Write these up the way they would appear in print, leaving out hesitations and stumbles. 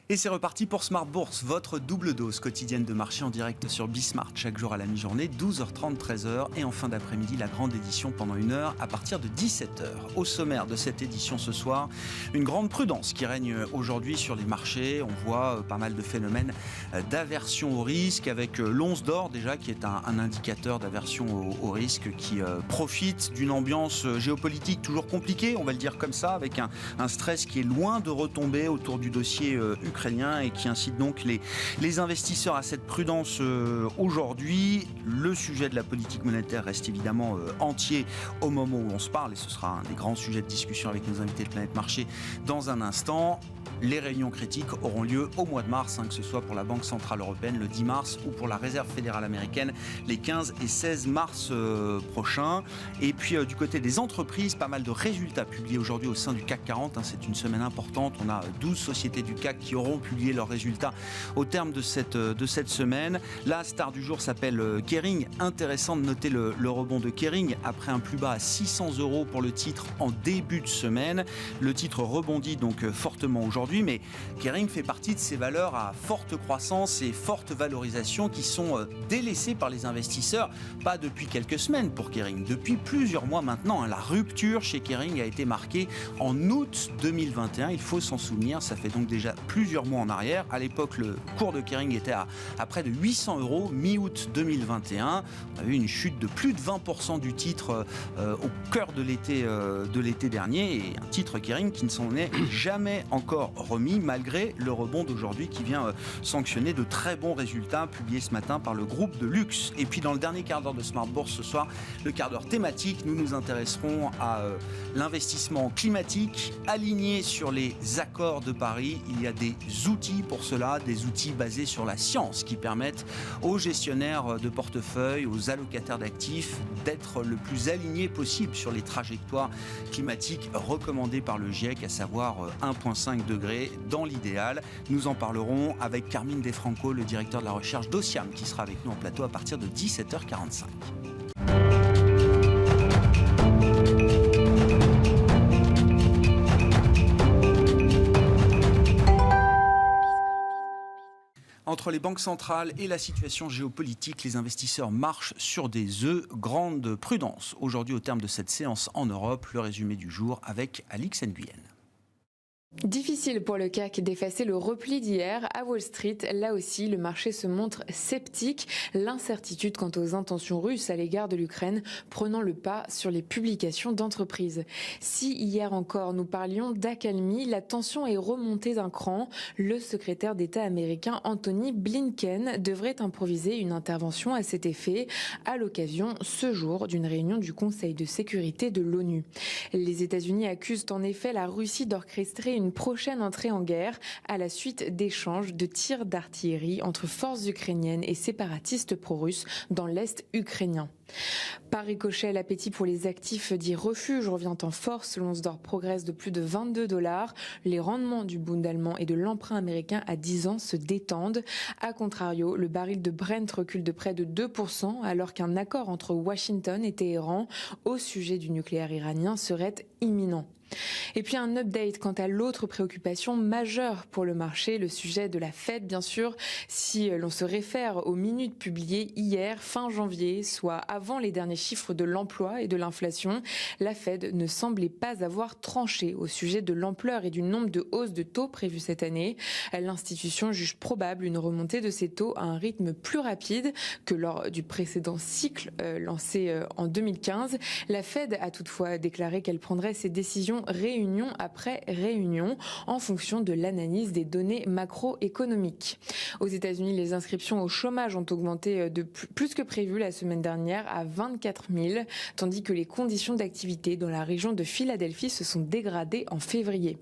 Et c'est reparti pour Smart Bourse, votre double dose quotidienne de marché en direct sur Bismart, chaque jour à la mi-journée, 12h30, 13h, et en fin d'après-midi, la grande édition pendant 1 heure à partir de 17h. Au sommaire de cette édition ce soir, une grande prudence qui règne aujourd'hui sur les marchés. On voit pas mal de phénomènes d'aversion au risque, avec l'once d'or déjà, qui est un indicateur d'aversion au risque, qui profite d'une ambiance géopolitique toujours compliquée, on va le dire comme ça, avec un stress qui est loin de retomber autour du dossier ukrainien et qui incite donc les investisseurs à cette prudence aujourd'hui. Le sujet de la politique monétaire reste évidemment entier au moment où on se parle, et ce sera un des grands sujets de discussion avec nos invités de Planète Marché dans un instant. Les réunions critiques auront lieu au mois de mars, que ce soit pour la Banque Centrale Européenne le 10 mars ou pour la Réserve Fédérale Américaine les 15 et 16 mars prochains. Et puis du côté des entreprises, pas mal de résultats publiés aujourd'hui au sein du CAC 40. C'est une semaine importante. On a 12 sociétés du CAC qui auront publié leurs résultats au terme de cette semaine. La star du jour s'appelle Kering. Intéressant de noter le rebond de Kering après un plus bas à 600 € pour le titre en début de semaine. Le titre rebondit donc fortement aujourd'hui, mais Kering fait partie de ces valeurs à forte croissance et forte valorisation qui sont délaissées par les investisseurs, pas depuis quelques semaines pour Kering, depuis plusieurs mois maintenant. La rupture chez Kering a été marquée en août 2021, il faut s'en souvenir, ça fait donc déjà plusieurs mois en arrière. À l'époque, le cours de Kering était à près de 800 €, mi-août 2021. On a eu une chute de plus de 20% du titre au cœur de l'été dernier, et un titre Kering qui ne s'en est jamais encore remis, malgré le rebond d'aujourd'hui qui vient sanctionner de très bons résultats publiés ce matin par le groupe de luxe. Et puis dans le dernier quart d'heure de Smart Bourse ce soir, le quart d'heure thématique, nous nous intéresserons à l'investissement climatique aligné sur les accords de Paris. Il y a des outils pour cela, des outils basés sur la science qui permettent aux gestionnaires de portefeuille, aux allocataires d'actifs d'être le plus alignés possible sur les trajectoires climatiques recommandées par le GIEC, à savoir 1,5 degré dans l'idéal. Nous en parlerons avec Carmine Defranco, le directeur de la recherche d'Ociam, qui sera avec nous en plateau à partir de 17h45. Entre les banques centrales et la situation géopolitique, les investisseurs marchent sur des œufs. Grande prudence aujourd'hui au terme de cette séance en Europe. Le résumé du jour avec Alix Nguyen. Difficile pour le CAC d'effacer le repli d'hier. À Wall Street, là aussi, le marché se montre sceptique. L'incertitude quant aux intentions russes à l'égard de l'Ukraine prenant le pas sur les publications d'entreprises. Si hier encore nous parlions d'accalmie, la tension est remontée d'un cran. Le secrétaire d'État américain Anthony Blinken devrait improviser une intervention à cet effet à l'occasion ce jour d'une réunion du Conseil de sécurité de l'ONU. Les États-Unis accusent en effet la Russie d'orchestrer une prochaine entrée en guerre à la suite d'échanges de tirs d'artillerie entre forces ukrainiennes et séparatistes pro-russes dans l'est ukrainien. Par ricochet, l'appétit pour les actifs dits refuge revient en force. L'once d'or progresse de plus de 22 $. Les rendements du Bund allemand et de l'emprunt américain à 10 ans se détendent. A contrario, le baril de Brent recule de près de 2% alors qu'un accord entre Washington et Téhéran au sujet du nucléaire iranien serait imminent. Et puis un update quant à l'autre préoccupation majeure pour le marché, le sujet de la Fed bien sûr. Si l'on se réfère aux minutes publiées hier, fin janvier, soit avant les derniers chiffres de l'emploi et de l'inflation, la Fed ne semblait pas avoir tranché au sujet de l'ampleur et du nombre de hausses de taux prévues cette année. L'institution juge probable une remontée de ces taux à un rythme plus rapide que lors du précédent cycle lancé en 2015. La Fed a toutefois déclaré qu'elle prendrait ses décisions réunion après réunion en fonction de l'analyse des données macroéconomiques. Aux États-Unis, les inscriptions au chômage ont augmenté de plus que prévu la semaine dernière à 24 000, tandis que les conditions d'activité dans la région de Philadelphie se sont dégradées en février.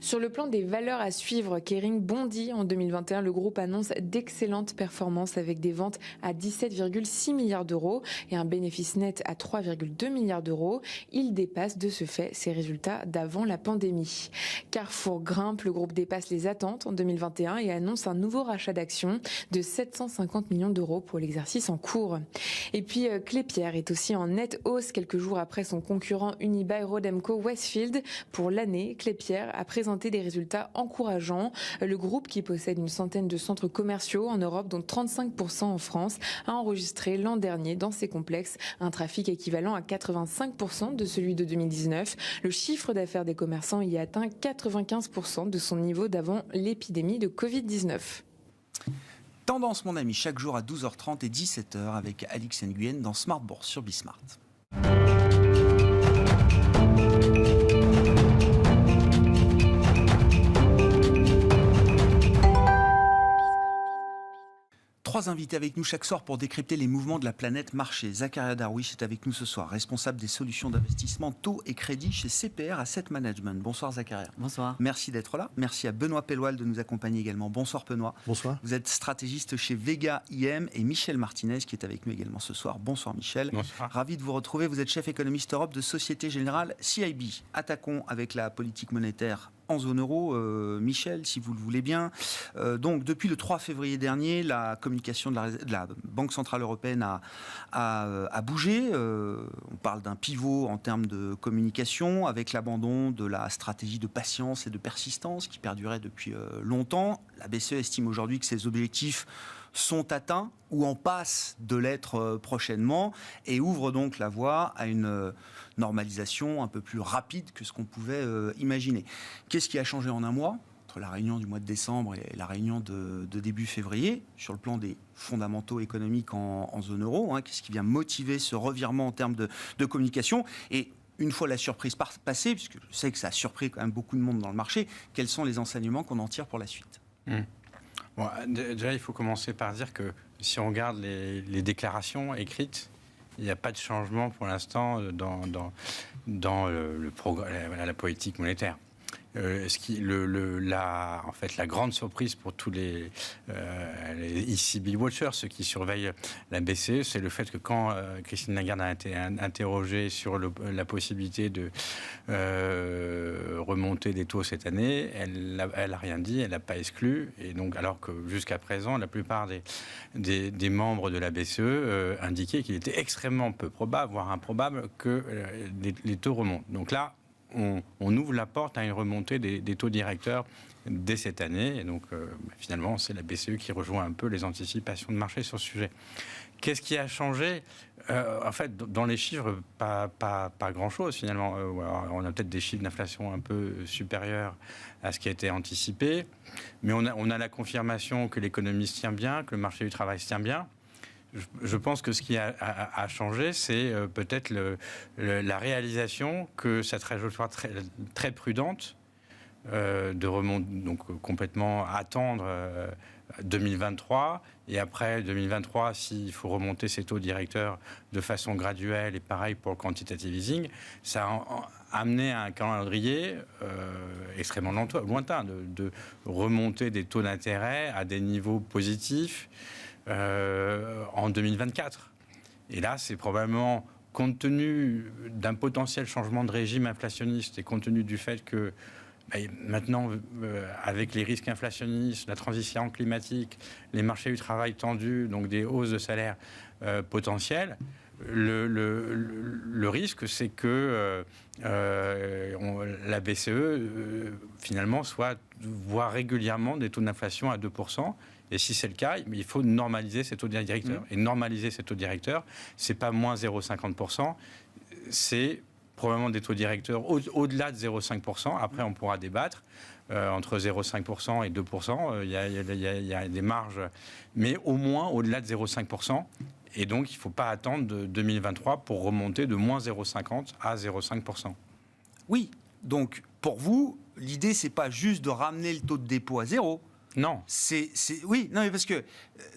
Sur le plan des valeurs à suivre, Kering bondit en 2021. Le groupe annonce d'excellentes performances avec des ventes à 17,6 milliards € et un bénéfice net à 3,2 milliards €. Il dépasse de ce fait ses résultats résultats d'avant la pandémie. Carrefour grimpe, le groupe dépasse les attentes en 2021 et annonce un nouveau rachat d'actions de 750 millions d'euros pour l'exercice en cours. Et puis Klépierre est aussi en nette hausse quelques jours après son concurrent Unibail-Rodamco Westfield. Pour l'année, Klépierre a présenté des résultats encourageants. Le groupe, qui possède une centaine de centres commerciaux en Europe, dont 35% en France, a enregistré l'an dernier dans ses complexes un trafic équivalent à 85% de celui de 2019. Le chiffre d'affaires des commerçants y atteint 95% de son niveau d'avant l'épidémie de Covid-19. Tendance, mon ami, chaque jour à 12h30 et 17h avec Alix Nguyen dans Smart Bourse sur Bismart. Trois invités avec nous chaque soir pour décrypter les mouvements de la planète marché. Zakaria Darwish est avec nous ce soir, responsable des solutions d'investissement taux et crédit chez CPR Asset Management. Bonsoir Zakaria. Bonsoir. Merci d'être là. Merci à Benoît Pelloual de nous accompagner également. Bonsoir Benoît. Bonsoir. Vous êtes stratégiste chez Vega IM et Michel Martinez qui est avec nous également ce soir. Bonsoir Michel. Bonsoir. Ravi de vous retrouver. Vous êtes chef économiste Europe de Société Générale CIB. Attaquons avec la politique monétaire en zone euro, Michel, si vous le voulez bien. Donc, depuis le 3 février dernier, la communication de la Banque Centrale Européenne a bougé. On parle d'un pivot en termes de communication avec l'abandon de la stratégie de patience et de persistance qui perdurait depuis longtemps. La BCE estime aujourd'hui que ces objectifs sont atteints ou en passe de l'être prochainement et ouvre donc la voie à une normalisation un peu plus rapide que ce qu'on pouvait imaginer. Qu'est-ce qui a changé en un mois entre la réunion du mois de décembre et la réunion de début février sur le plan des fondamentaux économiques en zone euro, hein, qu'est-ce qui vient motiver ce revirement en termes de communication et une fois la surprise passée, puisque je sais que ça a surpris quand même beaucoup de monde dans le marché, quels sont les enseignements qu'on en tire pour la suite ? Bon, déjà, il faut commencer par dire que si on regarde les déclarations écrites, il n'y a pas de changement pour l'instant dans la politique monétaire. En fait, la grande surprise pour tous les ECB Watchers, ceux qui surveillent la BCE, c'est le fait que quand Christine Lagarde a été interrogée sur la possibilité de remonter des taux cette année, elle n'a rien dit, elle n'a pas exclu. Et donc, alors que jusqu'à présent, la plupart des membres de la BCE indiquaient qu'il était extrêmement peu probable, voire improbable, que les taux remontent. Donc là, on ouvre la porte à une remontée des taux directeurs dès cette année. Et donc, finalement, c'est la BCE qui rejoint un peu les anticipations de marché sur ce sujet. Qu'est-ce qui a changé ? En fait, dans les chiffres, pas grand-chose, finalement. On a peut-être des chiffres d'inflation un peu supérieurs à ce qui a été anticipé. Mais on a la confirmation que l'économie se tient bien, que le marché du travail se tient bien. Je pense que ce qui a changé, c'est peut-être la réalisation que cette trajectoire très prudente de remonte, donc complètement attendre 2023, et après 2023, s'il faut remonter ces taux directeurs de façon graduelle, et pareil pour le quantitative easing, ça a amené à un calendrier extrêmement lointain de remonter des taux d'intérêt à des niveaux positifs en 2024. Et là, c'est probablement, compte tenu d'un potentiel changement de régime inflationniste et compte tenu du fait que maintenant, avec les risques inflationnistes, la transition climatique, les marchés du travail tendus, donc des hausses de salaire potentielles, le risque, c'est que la BCE, finalement, voit régulièrement des taux d'inflation à 2%. Et si c'est le cas, il faut normaliser ces taux directeurs. Et normaliser ces taux directeurs, ce n'est pas moins 0,50%, c'est probablement des taux directeurs au-delà de 0,5%. Après, on pourra débattre. Entre 0,5% et 2%, il y a des marges, mais au moins au-delà de 0,5%. Et donc, il ne faut pas attendre de 2023 pour remonter de moins 0,50 à 0,5%. Oui, donc pour vous, l'idée, c'est pas juste de ramener le taux de dépôt à zéro. Non. Oui, non, mais parce que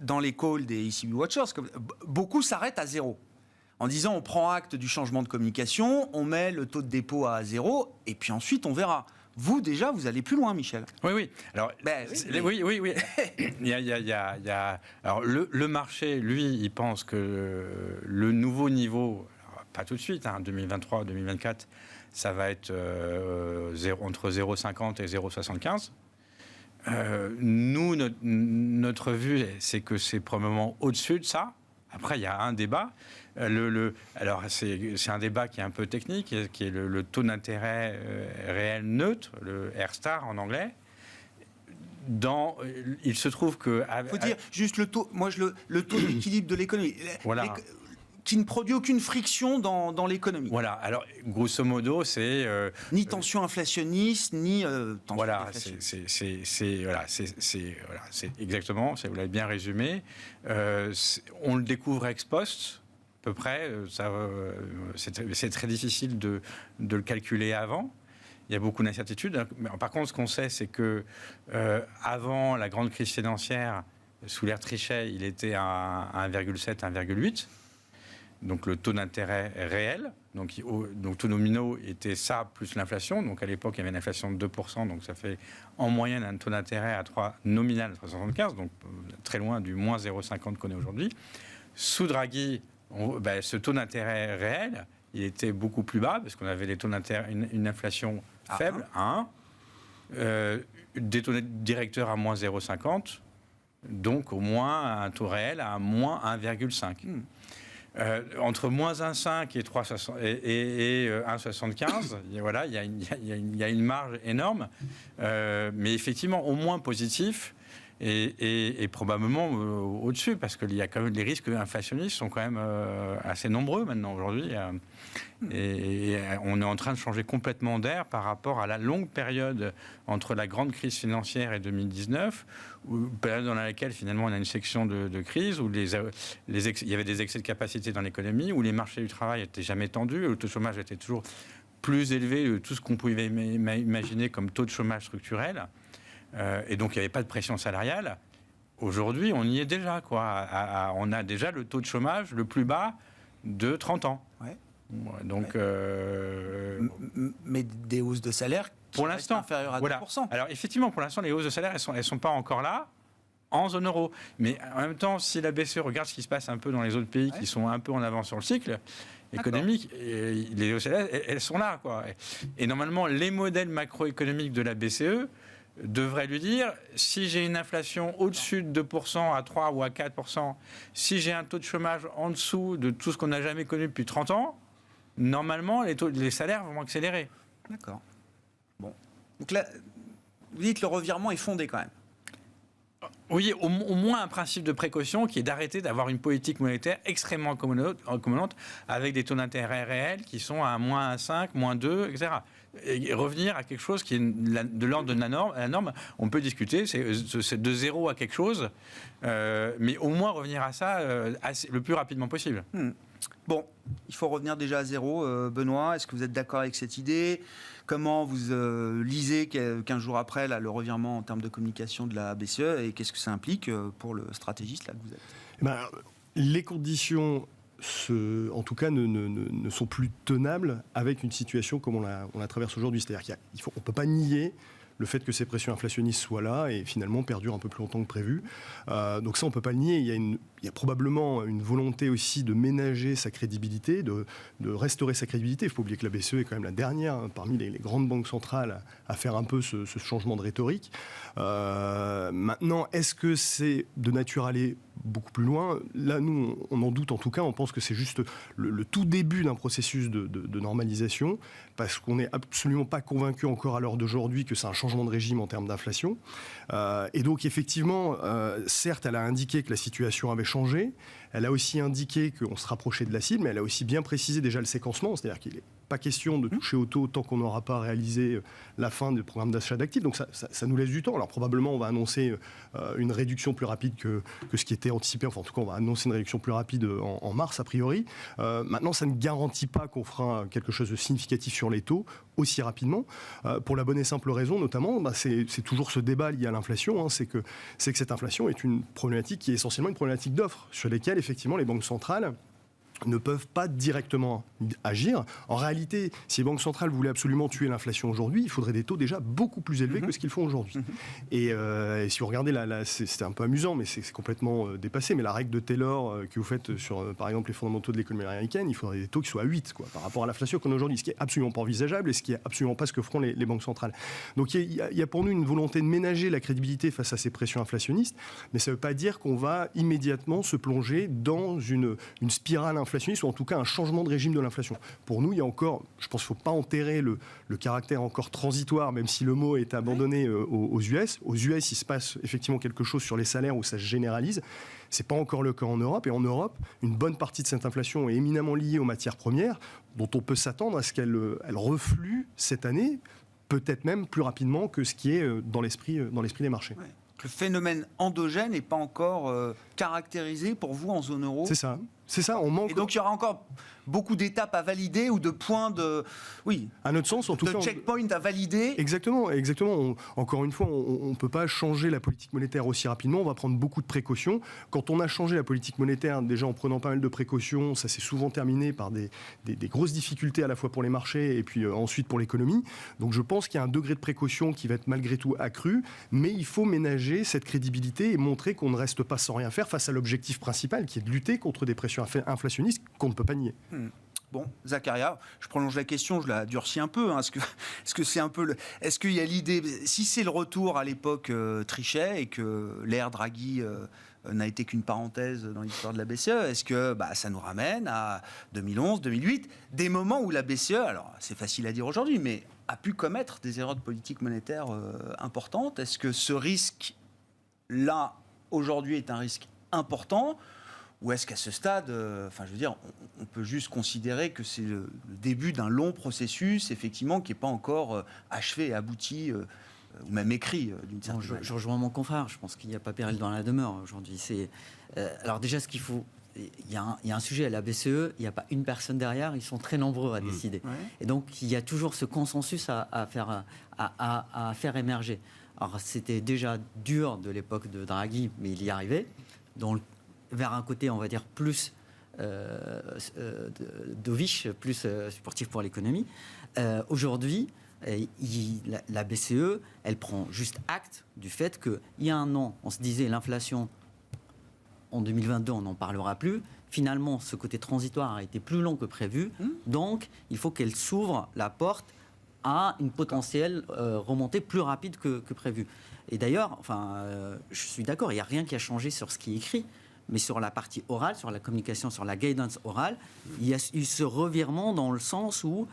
dans les calls des ECB Watchers, beaucoup s'arrêtent à zéro. En disant, on prend acte du changement de communication, on met le taux de dépôt à zéro, et puis ensuite, on verra. Vous, déjà, vous allez plus loin, Michel. Oui. Alors, oui. Alors, le marché, lui, il pense que le nouveau niveau, pas tout de suite, 2023, 2024, ça va être entre 0,50 et 0,75. Nous, notre vue, c'est que c'est probablement au-dessus de ça. Après, il y a un débat. Alors, c'est un débat qui est un peu technique, qui est le taux d'intérêt réel neutre, le R-star en anglais. Il se trouve que... Il faut dire juste le taux, le taux d'équilibre de l'économie. Voilà. Qui ne produit aucune friction dans l'économie. Voilà, alors grosso modo, c'est... ni tension inflationniste, ni tension déflationniste. C'est exactement, vous l'avez bien résumé. On le découvre ex post, à peu près. C'est très difficile de le calculer avant. Il y a beaucoup d'incertitudes. Par contre, ce qu'on sait, c'est que avant la grande crise financière, sous l'ère Trichet, il était à 1,7, 1,8. Donc le taux d'intérêt réel, donc taux nominaux était ça plus l'inflation. Donc à l'époque, il y avait une inflation de 2%, donc ça fait en moyenne un taux d'intérêt nominal à 3,75, donc très loin du moins 0,50 qu'on est aujourd'hui. Sous Draghi, ce taux d'intérêt réel, il était beaucoup plus bas parce qu'on avait des taux d'intérêt, une inflation faible à 1, des taux directeurs à moins 0,50, donc au moins un taux réel à moins 1,5. Entre moins 1,5 et 1,75, voilà, il y a une marge énorme, mais effectivement au moins positif et probablement au-dessus, parce qu'il y a quand même les risques inflationnistes sont quand même assez nombreux maintenant aujourd'hui. Et on est en train de changer complètement d'air par rapport à la longue période entre la grande crise financière et 2019, période dans laquelle finalement on a une section de crise où il y avait des excès de capacité dans l'économie, où les marchés du travail n'étaient jamais tendus, le taux de chômage était toujours plus élevé que tout ce qu'on pouvait imaginer comme taux de chômage structurel. Et donc il n'y avait pas de pression salariale. Aujourd'hui, on y est déjà, quoi. On a déjà le taux de chômage le plus bas de 30 ans. Ouais. Donc, mais des hausses de salaire pour l'instant inférieures à 2%. Alors effectivement, pour l'instant, les hausses de salaire, elles sont pas encore là en zone euro. Mais en même temps, si la BCE regarde ce qui se passe un peu dans les autres pays qui sont un peu en avance sur le cycle économique, les hausses de salaire, elles sont là, quoi. Et normalement, les modèles macroéconomiques de la BCE devrait lui dire, si j'ai une inflation au-dessus de 2%, à 3 ou à 4%, si j'ai un taux de chômage en dessous de tout ce qu'on n'a jamais connu depuis 30 ans, normalement, les salaires vont accélérer. D'accord. Bon. Donc là, vous dites le revirement est fondé quand même. Oui, au moins un principe de précaution qui est d'arrêter d'avoir une politique monétaire extrêmement accommodante avec des taux d'intérêt réels qui sont à moins 1,5, moins 2, etc. Et revenir à quelque chose qui est de l'ordre de la norme, on peut discuter, c'est de zéro à quelque chose, mais au moins revenir à ça le plus rapidement possible. Bon, il faut revenir déjà à zéro. Benoît, est-ce que vous êtes d'accord avec cette idée ? Comment vous lisez 15 jours après le revirement en termes de communication de la BCE et qu'est-ce que ça implique pour le stratégiste là, que vous êtes ? Les conditions, en tout cas, ne sont plus tenables avec une situation comme on la traverse aujourd'hui. C'est-à-dire qu'on ne peut pas nier le fait que ces pressions inflationnistes soient là et finalement perdurent un peu plus longtemps que prévu. Donc ça, on ne peut pas le nier. Il y a probablement une volonté aussi de ménager sa crédibilité, de restaurer sa crédibilité. Il ne faut pas oublier que la BCE est quand même la dernière parmi les grandes banques centrales à faire un peu ce changement de rhétorique. Maintenant, est-ce que c'est de nature à aller beaucoup plus loin ? Là, nous, on en doute en tout cas. On pense que c'est juste le tout début d'un processus de normalisation, parce qu'on n'est absolument pas convaincu encore à l'heure d'aujourd'hui que c'est un changement de régime en termes d'inflation. Et donc, effectivement, certes, elle a indiqué que la situation avait changé. Elle a aussi indiqué qu'on se rapprochait de la cible, mais elle a aussi bien précisé déjà le séquencement, c'est-à-dire qu'il n'est pas question de toucher au taux tant qu'on n'aura pas réalisé la fin du programme d'achat d'actifs. Donc ça nous laisse du temps. Alors probablement, on va annoncer une réduction plus rapide que ce qui était anticipé. Enfin, en tout cas, on va annoncer une réduction plus rapide en mars, a priori. Maintenant, ça ne garantit pas qu'on fera quelque chose de significatif sur les taux aussi rapidement. Pour la bonne et simple raison, notamment, c'est toujours ce débat lié à l'inflation. C'est que cette inflation est une problématique qui est essentiellement une problématique d'offres, sur lesquelles, effectivement, les banques centrales ne peuvent pas directement agir. En réalité, si les banques centrales voulaient absolument tuer l'inflation aujourd'hui, il faudrait des taux déjà beaucoup plus élevés que ce qu'ils font aujourd'hui. Et si vous regardez, c'était un peu amusant, mais c'est complètement dépassé, mais la règle de Taylor que vous faites sur, par exemple, les fondamentaux de l'économie américaine, il faudrait des taux qui soient à 8 par rapport à l'inflation qu'on a aujourd'hui, ce qui est absolument pas envisageable et ce qui est absolument pas ce que feront les banques centrales. Donc il y a pour nous une volonté de ménager la crédibilité face à ces pressions inflationnistes, mais ça ne veut pas dire qu'on va immédiatement se plonger dans une spirale inflationniste, ou en tout cas un changement de régime de l'inflation. Pour nous, il y a encore, je pense qu'il ne faut pas enterrer le caractère encore transitoire, même si le mot est abandonné aux US. Aux US, il se passe effectivement quelque chose sur les salaires où ça se généralise. Ce n'est pas encore le cas en Europe. Et en Europe, une bonne partie de cette inflation est éminemment liée aux matières premières, dont on peut s'attendre à ce qu'elle reflue cette année, peut-être même plus rapidement que ce qui est dans l'esprit des marchés. Ouais. Le phénomène endogène n'est pas encore caractérisé pour vous en zone euro. C'est ça. C'est ça, on manque. Et donc il y aura encore beaucoup d'étapes à valider ou de points de, à notre sens, en tout cas, checkpoint à valider. Exactement. Encore une fois, on ne peut pas changer la politique monétaire aussi rapidement. On va prendre beaucoup de précautions. Quand on a changé la politique monétaire, déjà en prenant pas mal de précautions, ça s'est souvent terminé par des grosses difficultés à la fois pour les marchés et puis ensuite pour l'économie. Donc je pense qu'il y a un degré de précaution qui va être malgré tout accru, mais il faut ménager cette crédibilité et montrer qu'on ne reste pas sans rien faire face à l'objectif principal qui est de lutter contre des pressions inflationnistes qu'on ne peut pas nier. Bon, Zakaria, je prolonge la question, je la durcis un peu. Est-ce que c'est un peu est-ce qu'il y a l'idée, si c'est le retour à l'époque Trichet et que l'ère Draghi n'a été qu'une parenthèse dans l'histoire de la BCE, est-ce que ça nous ramène à 2011, 2008, des moments où la BCE, alors c'est facile à dire aujourd'hui, mais a pu commettre des erreurs de politique monétaire importantes? Est-ce que ce risque-là, aujourd'hui, est un risque important? Ou est-ce qu'à ce stade, on peut juste considérer que c'est le début d'un long processus, effectivement, qui n'est pas encore achevé et abouti, ou même écrit d'une certaine manière. Je rejoins mon confrère, je pense qu'il n'y a pas péril dans la demeure aujourd'hui. Alors déjà, ce qu'il faut... Il y a un sujet à la BCE, il n'y a pas une personne derrière, ils sont très nombreux à décider. Ouais. Et donc, il y a toujours ce consensus à faire émerger. Alors, c'était déjà dur de l'époque de Draghi, mais il y arrivait. Vers un côté, on va dire, plus dovish, plus sportif pour l'économie. Aujourd'hui, la BCE, elle prend juste acte du fait qu'il y a un an, on se disait l'inflation, en 2022, on n'en parlera plus. Finalement, ce côté transitoire a été plus long que prévu. Donc, il faut qu'elle s'ouvre la porte à une potentielle remontée plus rapide que prévu. Et d'ailleurs, je suis d'accord, il n'y a rien qui a changé sur ce qui est écrit. Mais sur la partie orale, sur la communication, sur la guidance orale, il y a eu ce revirement dans le sens où,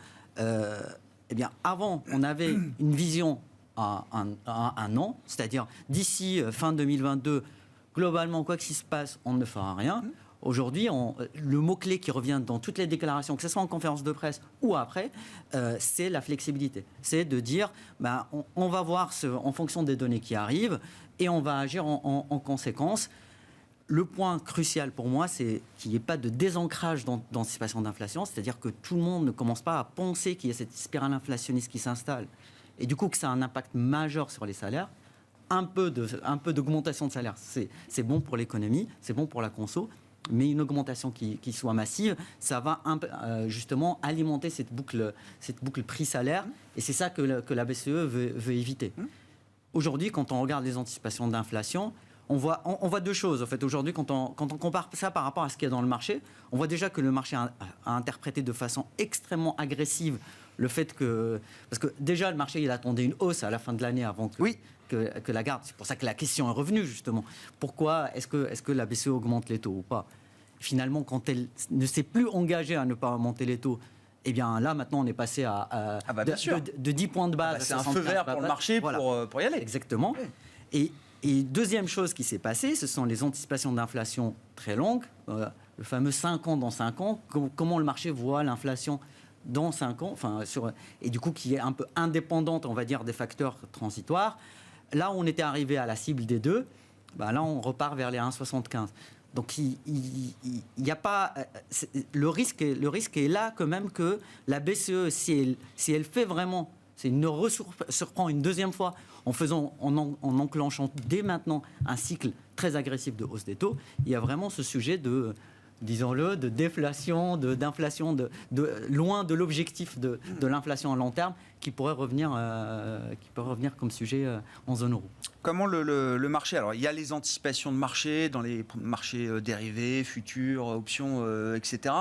avant, on avait une vision à un an, c'est-à-dire d'ici fin 2022, globalement, quoi qu'il se passe, on ne fera rien. Aujourd'hui, le mot-clé qui revient dans toutes les déclarations, que ce soit en conférence de presse ou après, c'est la flexibilité. C'est de dire, on va voir en fonction des données qui arrivent et on va agir en conséquence. Le point crucial pour moi, c'est qu'il n'y ait pas de désancrage d'anticipation d'inflation, c'est-à-dire que tout le monde ne commence pas à penser qu'il y a cette spirale inflationniste qui s'installe, et du coup que ça a un impact majeur sur les salaires. Un peu d'augmentation de salaire, c'est bon pour l'économie, c'est bon pour la conso, mais une augmentation qui soit massive, ça va justement alimenter cette boucle prix-salaire, et c'est ça que la BCE veut éviter. Aujourd'hui, quand on regarde les anticipations d'inflation, on voit deux choses. En fait, aujourd'hui, quand on compare ça par rapport à ce qu'il y a dans le marché, on voit déjà que le marché a interprété de façon extrêmement agressive le fait que... Parce que déjà, le marché, il attendait une hausse à la fin de l'année avant que Lagarde... C'est pour ça que la question est revenue, justement. Pourquoi est-ce que la BCE augmente les taux ou pas? Finalement, quand elle ne s'est plus engagée à ne pas augmenter les taux, eh bien là, maintenant, on est passé de 10 points de base. C'est un feu vert pour le marché pour y aller. Exactement. Oui. Et deuxième chose qui s'est passée, ce sont les anticipations d'inflation très longues, le fameux 5 ans dans 5 ans, comment le marché voit l'inflation dans 5 ans, et du coup qui est un peu indépendante, on va dire, des facteurs transitoires. Là, on était arrivé à la cible des 2, là, on repart vers les 1,75. Donc, il n'y a pas... Le risque est là quand même que la BCE, si elle fait vraiment... Elle ne surprend une deuxième fois en enclenchant dès maintenant un cycle très agressif de hausse des taux. Il y a vraiment ce sujet de disons-le, de déflation, d'inflation, loin de l'objectif de l'inflation à long terme, qui pourrait revenir comme sujet en zone euro. Comment le marché, alors il y a les anticipations de marché dans les marchés dérivés, futurs, options, etc.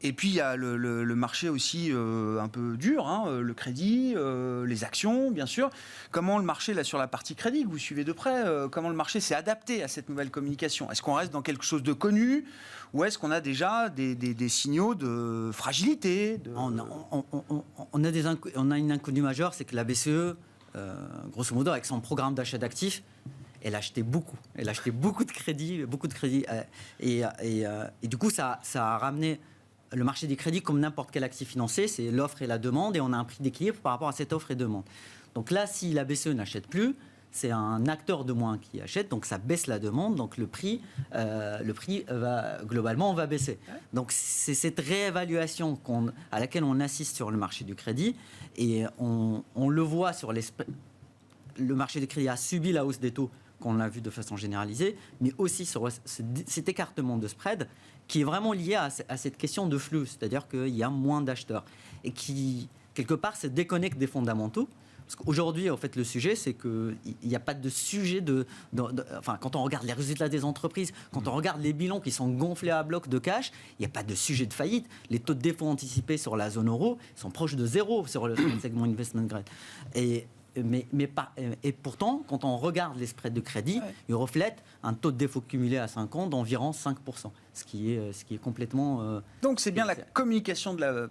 Et puis il y a le marché aussi un peu dur, le crédit, les actions, bien sûr. Comment le marché, là, sur la partie crédit, que vous suivez de près, comment le marché s'est adapté à cette nouvelle communication? Est-ce qu'on reste dans quelque chose de connu ou est-ce qu'on a déjà des signaux de fragilité On a une inconnue majeure, c'est que la BCE, grosso modo, avec son programme d'achat d'actifs, elle a acheté beaucoup. Elle a acheté beaucoup de crédits. Et du coup, ça a ramené le marché des crédits comme n'importe quel actif financier, c'est l'offre et la demande, et on a un prix d'équilibre par rapport à cette offre et demande. Donc là, si la BCE n'achète plus, c'est un acteur de moins qui achète, donc ça baisse la demande, donc le prix va globalement baisser. Donc c'est cette réévaluation à laquelle on assiste sur le marché du crédit, et on le voit sur le marché du crédit a subi la hausse des taux qu'on a vu de façon généralisée, mais aussi sur cet écartement de spread qui est vraiment lié à cette question de flux, c'est-à-dire qu'il y a moins d'acheteurs et qui, quelque part, se déconnecte des fondamentaux. Parce qu'aujourd'hui, en fait, le sujet, c'est qu'il n'y a pas de sujet enfin, quand on regarde les résultats des entreprises, quand on regarde les bilans qui sont gonflés à bloc de cash, il n'y a pas de sujet de faillite. Les taux de défaut anticipés sur la zone euro sont proches de zéro sur le segment investment grade. Et pourtant, quand on regarde les spreads de crédit, ils reflètent un taux de défaut cumulé à 5 ans d'environ 5%, ce qui est complètement... Donc c'est bien la communication de la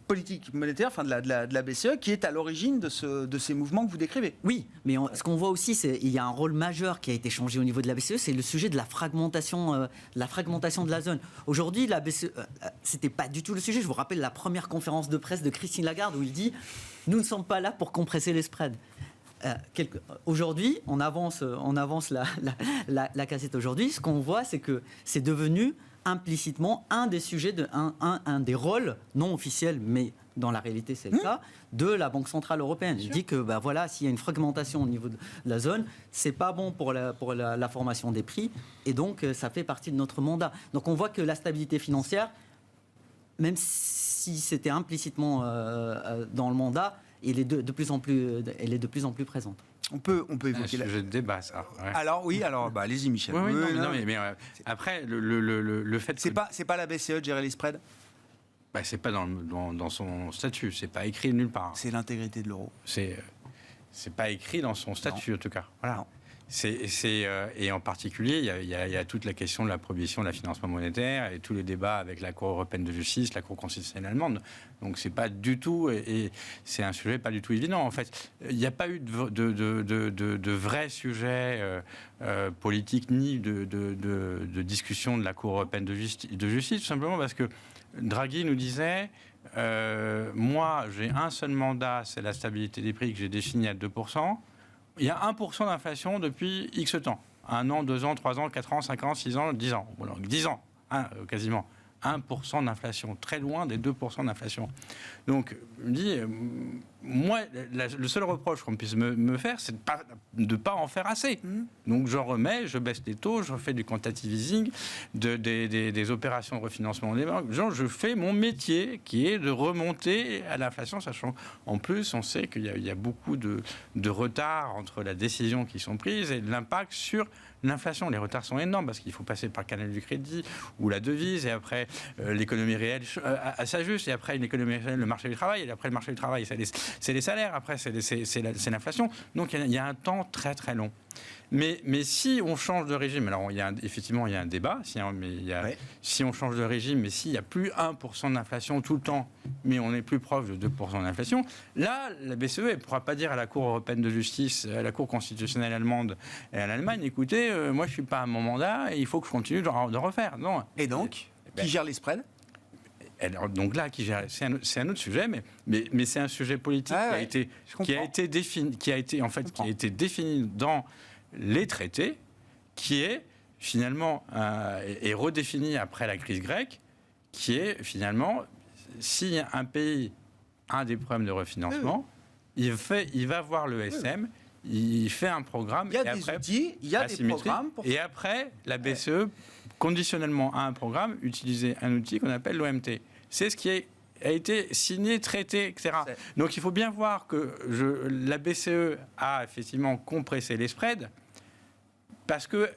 politique monétaire, enfin de la BCE, qui est à l'origine de ces mouvements que vous décrivez. Oui, mais ce qu'on voit aussi, c'est qu'il y a un rôle majeur qui a été changé au niveau de la BCE, c'est le sujet de la fragmentation de la zone. Aujourd'hui, la BCE, c'était pas du tout le sujet. Je vous rappelle la première conférence de presse de Christine Lagarde où il dit « Nous ne sommes pas là pour compresser les spreads ». Aujourd'hui, on avance la cassette aujourd'hui. Ce qu'on voit, c'est que c'est devenu implicitement un des sujets, un des rôles non officiels, mais dans la réalité c'est le cas, de la Banque Centrale Européenne. Il dit que voilà, s'il y a une fragmentation au niveau de la zone, c'est pas bon pour la formation des prix, et donc ça fait partie de notre mandat. Donc on voit que la stabilité financière, même si c'était implicitement dans le mandat, elle est de plus en plus présente. On peut évoquer un sujet de débat, ça. Ouais. Alors oui, allez-y, Michel. Oui, mais après, le fait c'est pas la BCE de gérer les spreads. C'est pas dans son statut, c'est pas écrit nulle part. C'est l'intégrité de l'euro. C'est pas écrit dans son statut, en tout cas. Voilà. Et en particulier, il y a toute la question de la prohibition de la financement monétaire et tous les débats avec la Cour européenne de justice, la Cour constitutionnelle allemande. Donc c'est pas du tout, et c'est un sujet pas du tout évident. En fait, il n'y a pas eu de vrai sujet politique ni de discussion de la Cour européenne de justice, tout simplement parce que Draghi nous disait moi, j'ai un seul mandat, c'est la stabilité des prix que j'ai défini à 2%. Il y a 1% d'inflation depuis X temps. 1 an, 2 ans, 3 ans, 4 ans, 5 ans, 6 ans, 10 ans. Voilà, 10 ans, quasiment. 1% d'inflation, très loin des 2% d'inflation. Donc, je me dis, moi, le seul reproche qu'on puisse me faire, c'est de ne pas en faire assez. Donc, j'en remets, je baisse les taux, je fais du quantitative easing, des opérations de refinancement des banques. Genre, je fais mon métier, qui est de remonter à l'inflation, sachant, en plus, on sait qu'il y a beaucoup de retard entre la décision qui sont prises et l'impact sur l'inflation. Les retards sont énormes parce qu'il faut passer par le canal du crédit ou la devise, et après l'économie réelle s'ajuste, et après l'économie réelle, le marché du travail, et après le marché du travail, c'est les salaires, après c'est l'inflation. Donc il y a un temps très très long. Mais si on change de régime, alors effectivement il y a un débat, si on change de régime, mais s'il n'y a plus 1% d'inflation tout le temps, mais on est plus proche de 2% d'inflation, là la BCE ne pourra pas dire à la Cour européenne de justice, à la Cour constitutionnelle allemande et à l'Allemagne, écoutez, moi je ne suis pas à mon mandat et il faut que je continue de refaire. Non. Et donc, qui gère les spreads ? Alors, donc là, c'est un autre sujet, mais c'est un sujet politique qui a été défini dans les traités, qui est finalement est redéfini après la crise grecque, qui est finalement, si un pays a des problèmes de refinancement, il va voir l'ESM, il fait un programme, il y a des outils, il y a des programmes. Et après, la BCE conditionnellement à un programme, utiliser un outil qu'on appelle l'OMT. C'est ce qui a été signé, traité, etc. Donc il faut bien voir que la BCE a effectivement compressé les spreads parce qu'il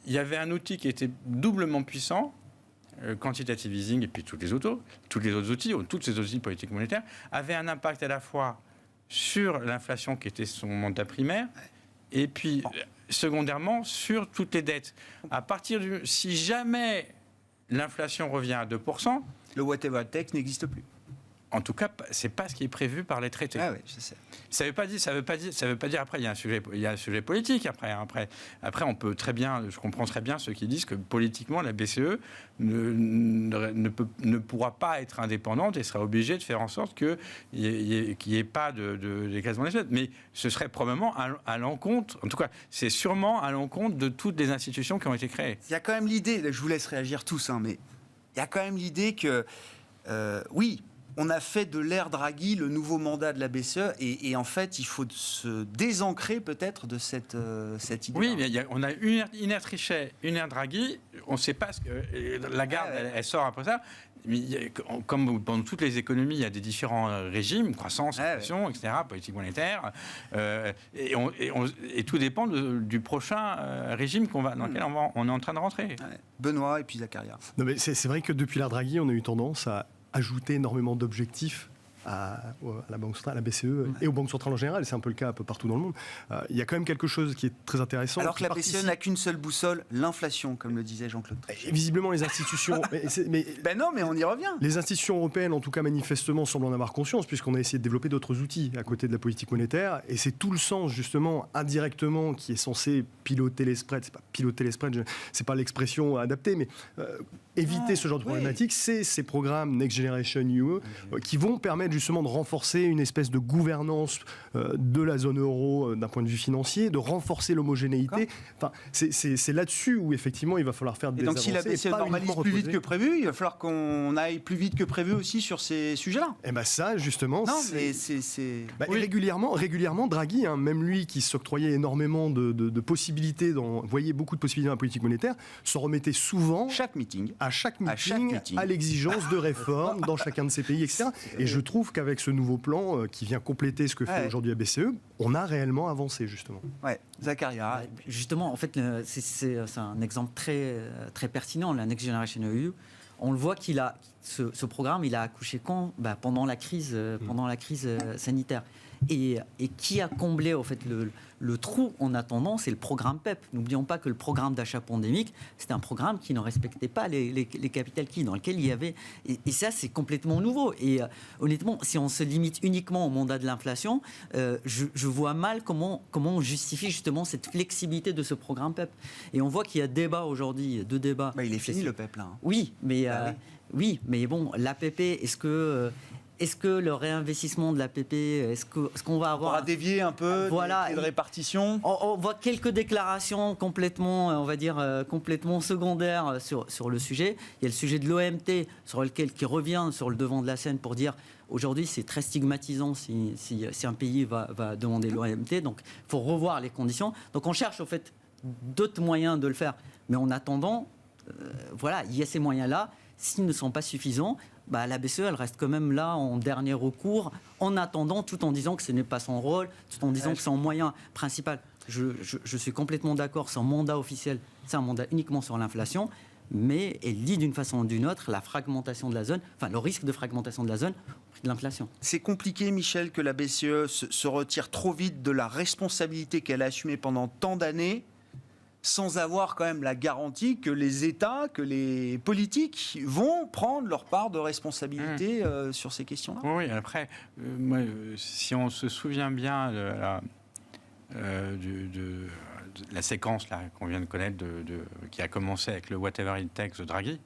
y avait un outil qui était doublement puissant, quantitative easing et puis tous les autres outils, toutes ces outils de politique monétaire, avaient un impact à la fois sur l'inflation qui était son mandat primaire et puis secondairement sur toutes les dettes. Si jamais l'inflation revient à 2%, le whatever it takes n'existe plus. En tout cas, c'est pas ce qui est prévu par les traités. Ah oui, je sais. Ça veut pas dire après il y a un sujet politique après on peut très bien, je comprends très bien ceux qui disent que politiquement la BCE ne pourra pas être indépendante et sera obligée de faire en sorte qu'il n'y ait pas d'écrasement des dettes. Mais ce serait probablement à l'encontre, en tout cas c'est sûrement à l'encontre de toutes les institutions qui ont été créées. Il y a quand même l'idée, je vous laisse réagir tous, mais il y a quand même l'idée que oui, on a fait de l'ère Draghi le nouveau mandat de la BCE et en fait, il faut se désancrer peut-être de cette idée. Oui, mais on a une ère Trichet, une ère Draghi. On ne sait pas ce que Lagarde, elle sort après ça. Mais comme dans toutes les économies, il y a des différents régimes, croissance, inflation, etc., politique monétaire, et tout dépend du prochain régime dans lequel on est en train de rentrer. Ouais. Benoît et puis Zakaria. Non, mais c'est vrai que depuis l'ère Draghi, on a eu tendance à ajouter énormément d'objectifs à la Banque centrale, à la BCE et aux banques centrales en général. C'est un peu le cas un peu partout dans le monde. Il y a quand même quelque chose qui est très intéressant. Alors que la BCE n'a qu'une seule boussole, l'inflation, comme le disait Jean-Claude Trichet. Et visiblement, les institutions... Ben non, mais on y revient. Les institutions européennes, en tout cas manifestement, semblent en avoir conscience, puisqu'on a essayé de développer d'autres outils à côté de la politique monétaire. Et c'est tout le sens, justement, indirectement, qui est censé piloter les spreads. C'est pas piloter les spreads, c'est pas l'expression adaptée, mais éviter ce genre de problématique. C'est ces programmes Next Generation EU qui vont permettre justement de renforcer une espèce de gouvernance de la zone euro d'un point de vue financier, de renforcer l'homogénéité. Enfin, c'est là-dessus où effectivement il va falloir faire des avancées. Donc si la BCE normalise plus vite que prévu, il va falloir qu'on aille plus vite que prévu aussi sur ces sujets-là. Et bien ça, justement, régulièrement, Draghi, même lui qui s'octroyait énormément de possibilités, voyait beaucoup de possibilités dans la politique monétaire, s'en remettait souvent à chaque meeting, à l'exigence de réformes dans chacun de ces pays, etc. Et je trouve qu'avec ce nouveau plan qui vient compléter ce que fait aujourd'hui la BCE, on a réellement avancé, justement. Ouais, Zakaria. Justement, en fait, c'est un exemple très, très pertinent, la Next Generation EU. On le voit ce programme, il a accouché quand pendant la crise sanitaire. Et qui a comblé en fait le trou en attendant, c'est le programme PEP. N'oublions pas que le programme d'achat pandémique, c'était un programme qui ne respectait pas les capital keys, dans lequel il y avait... Et ça, c'est complètement nouveau. Et honnêtement, si on se limite uniquement au mandat de l'inflation, je vois mal comment on justifie justement cette flexibilité de ce programme PEP. Et on voit qu'il y a débat aujourd'hui, deux débats. Il est fini le PEP, là. Oui, mais bon, l'APP, est-ce que le réinvestissement de l'APP, est-ce qu'on va avoir... On va dévier un peu de répartition. On voit quelques déclarations complètement, on va dire, complètement secondaires sur le sujet. Il y a le sujet de l'OMT qui revient sur le devant de la scène pour dire aujourd'hui c'est très stigmatisant si un pays va demander l'OMT. Donc il faut revoir les conditions. Donc on cherche en fait d'autres moyens de le faire. Mais en attendant, il y a ces moyens-là. S'ils ne sont pas suffisants, la BCE, elle reste quand même là en dernier recours, en attendant, tout en disant que ce n'est pas son rôle, tout en disant que c'est son moyen principal. Je suis complètement d'accord, son mandat officiel, c'est un mandat uniquement sur l'inflation, mais elle lie d'une façon ou d'une autre la fragmentation de la zone, le risque de fragmentation de la zone au prix de l'inflation. C'est compliqué, Michel, que la BCE se retire trop vite de la responsabilité qu'elle a assumée pendant tant d'années, sans avoir quand même la garantie que les États, que les politiques vont prendre leur part de responsabilité sur ces questions-là. Oui, après, si on se souvient bien de la séquence là, qu'on vient de connaître, qui a commencé avec le Whatever it takes de Draghi,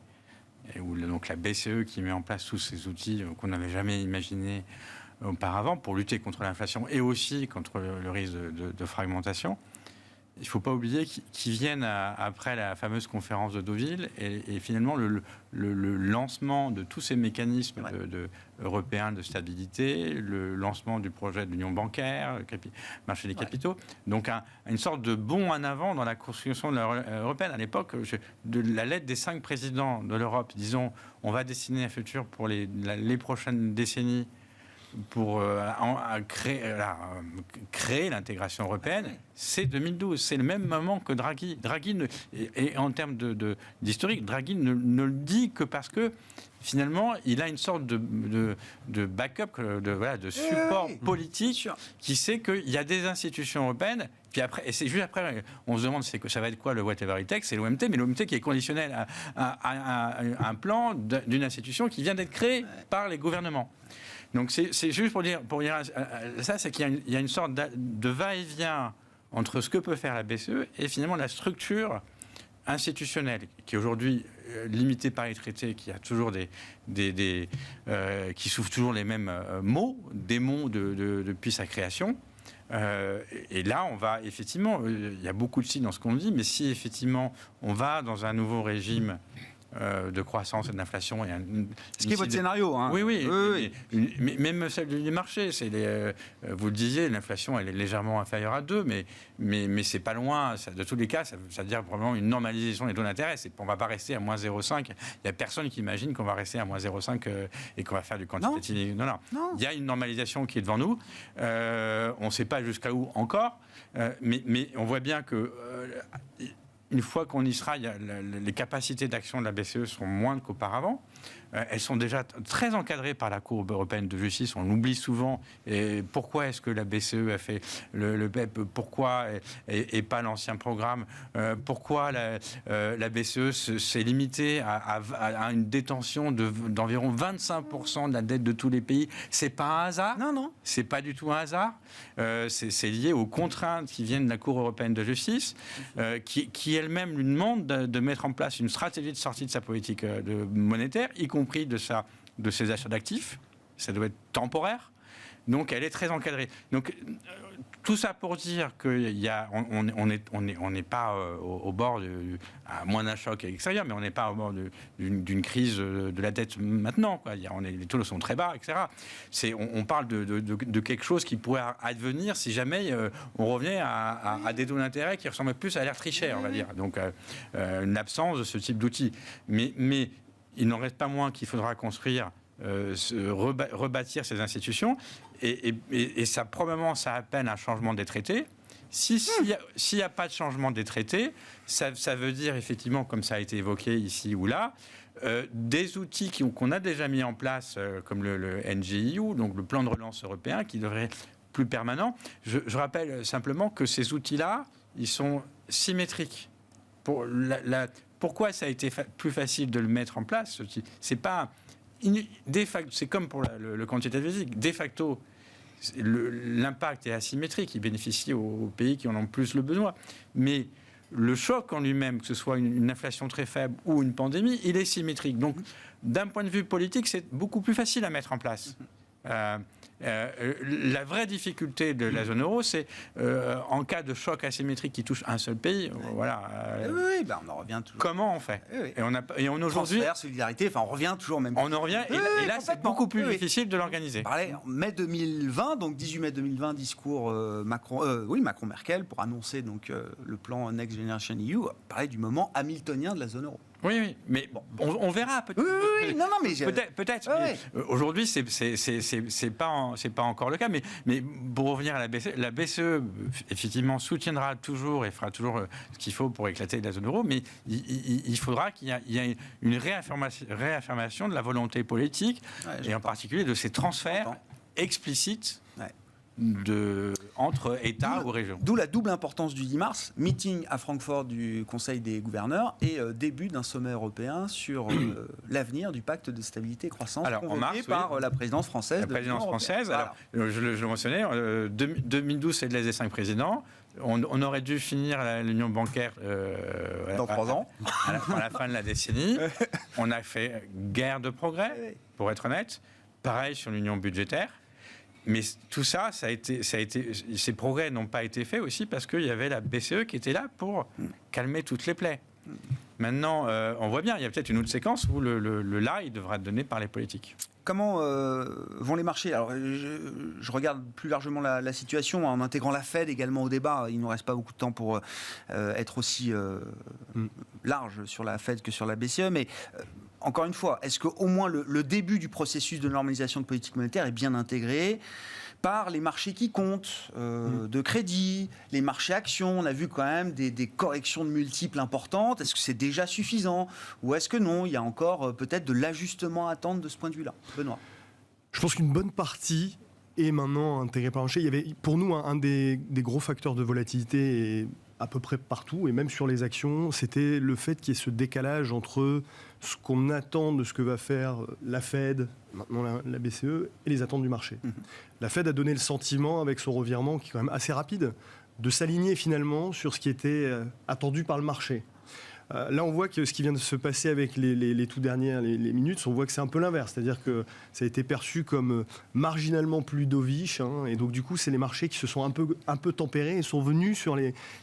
et où donc la BCE qui met en place tous ces outils qu'on n'avait jamais imaginés auparavant pour lutter contre l'inflation et aussi contre le risque de fragmentation. il ne faut pas oublier qu'ils viennent après la fameuse conférence de Deauville et finalement le lancement de tous ces mécanismes européens de stabilité, le lancement du projet de l'union bancaire, le marché des capitaux. Donc une sorte de bond en avant dans la construction de européenne. À l'époque, de la lettre des 5 présidents de l'Europe, disons, on va dessiner un futur pour les prochaines décennies pour créer l'intégration européenne, c'est 2012. C'est le même moment que Draghi. Et en termes d'historique, Draghi ne le dit que parce que finalement, il a une sorte de backup, de support politique qui sait qu'il y a des institutions européennes. Puis après, et c'est juste après, on se demande ça va être quoi le whatever it takes, c'est l'OMT, mais l'OMT qui est conditionnel à un plan d'une institution qui vient d'être créée par les gouvernements. Donc c'est juste pour dire ça, c'est qu'il y a une sorte de va-et-vient entre ce que peut faire la BCE et finalement la structure institutionnelle qui est aujourd'hui limitée par les traités, qui a toujours qui souffrent toujours les mêmes maux, démons depuis sa création. Et là, on va effectivement, il y a beaucoup de signes dans ce qu'on dit, mais si effectivement on va dans un nouveau régime de croissance et d'inflation. Ce qui est votre scénario. Hein. Oui. Mais même celle du marché. Vous le disiez, l'inflation elle est légèrement inférieure à 2, mais c'est pas loin. De tous les cas, ça veut dire probablement une normalisation des taux d'intérêt. On ne va pas rester à moins 0,5. Il n'y a personne qui imagine qu'on va rester à moins 0,5 et qu'on va faire du quantitative. Non. Il y a une normalisation qui est devant nous. On ne sait pas jusqu'à où encore, mais on voit bien que... une fois qu'on y sera, les capacités d'action de la BCE sont moindres qu'auparavant. Elles sont déjà très encadrées par la Cour européenne de justice. On l'oublie souvent. Et pourquoi est-ce que la BCE a fait le BEP? Pourquoi et pas l'ancien programme? Pourquoi la BCE s'est limitée à une détention d'environ 25% de la dette de tous les pays? C'est pas un hasard? Non. C'est pas du tout un hasard. C'est lié aux contraintes qui viennent de la Cour européenne de justice, qui elle-même lui demande de mettre en place une stratégie de sortie de sa politique monétaire, y compris de ses achats d'actifs. Ça doit être temporaire. Donc, elle est très encadrée. Donc, tout ça pour dire qu'on n'est pas au bord, à moins d'un choc extérieur, mais on n'est pas au bord d'une crise de la dette maintenant. Les taux sont très bas, etc. On parle de quelque chose qui pourrait advenir si jamais on revenait à des taux d'intérêt qui ressemblent plus à l'air trichère, on va dire. Donc, une absence de ce type d'outils. Mais il n'en reste pas moins qu'il faudra construire, rebâtir ces institutions, et ça probablement ça appelle un changement des traités. S'il n'y a pas de changement des traités, ça veut dire effectivement, comme ça a été évoqué ici ou là, des outils qu'on a déjà mis en place, comme le NGEU, donc le plan de relance européen, qui devrait être plus permanent. Je rappelle simplement que ces outils-là, ils sont symétriques. Pourquoi ça a été plus facile de le mettre en place? C'est pas c'est comme pour le quantitative easing. De facto, l'impact est asymétrique. Il bénéficie aux pays qui en ont plus le besoin. Mais le choc en lui-même, que ce soit une inflation très faible ou une pandémie, il est symétrique. Donc, d'un point de vue politique, c'est beaucoup plus facile à mettre en place. La vraie difficulté de la zone euro, c'est en cas de choc asymétrique qui touche un seul pays, on en revient toujours. Comment on fait? Et on aujourd'hui, transfert, solidarité, on revient toujours même. On en revient, et là, c'est beaucoup plus difficile de l'organiser. En mai 2020, donc 18 mai 2020, discours Macron-Merkel pour annoncer donc le plan Next Generation EU, parlait du moment hamiltonien de la zone euro. Oui, mais bon, on verra peut-être. Peut-être. Aujourd'hui, c'est pas encore le cas. Mais pour revenir à la BCE, effectivement, soutiendra toujours et fera toujours ce qu'il faut pour éclater la zone euro. Mais il faudra qu'il y ait une réaffirmation de la volonté politique, et en particulier de ces transferts explicites. Entre États ou régions. D'où la double importance du 10 mars, meeting à Francfort du Conseil des gouverneurs et début d'un sommet européen sur l'avenir du pacte de stabilité et croissance convoqué par la présidence française. La présidence française, alors, je le mentionnais, 2012 c'est les 5 présidents. On aurait dû finir l'union bancaire dans 3 ans, à la fin de la décennie. On a fait guère de progrès, pour être honnête. Pareil sur l'union budgétaire. Mais tout ça, ces progrès n'ont pas été faits aussi parce qu'il y avait la BCE qui était là pour calmer toutes les plaies. Maintenant, on voit bien, il y a peut-être une autre séquence où le là, il devra être donné par les politiques. Comment vont les marchés? Alors, je regarde plus largement la situation en intégrant la Fed également au débat. Il ne nous reste pas beaucoup de temps pour être aussi large sur la Fed que sur la BCE. Mais encore une fois, est-ce qu'au moins le début du processus de normalisation de politique monétaire est bien intégré par les marchés qui comptent, de crédit, les marchés actions? On a vu quand même des corrections de multiples importantes. Est-ce que c'est déjà suffisant? Ou est-ce que non, il y a encore peut-être de l'ajustement à attendre de ce point de vue-là? Benoît. Je pense qu'une bonne partie est maintenant intégrée par le marché. Il y avait pour nous un des gros facteurs de volatilité et à peu près partout, et même sur les actions, c'était le fait qu'il y ait ce décalage entre ce qu'on attend de ce que va faire la Fed, maintenant la BCE, et les attentes du marché. La Fed a donné le sentiment, avec son revirement qui est quand même assez rapide, de s'aligner finalement sur ce qui était attendu par le marché. Là, on voit que ce qui vient de se passer avec les tout dernières les minutes, on voit que c'est un peu l'inverse. C'est-à-dire que ça a été perçu comme marginalement plus dovish. Et donc, du coup, c'est les marchés qui se sont un peu tempérés et sont venus sur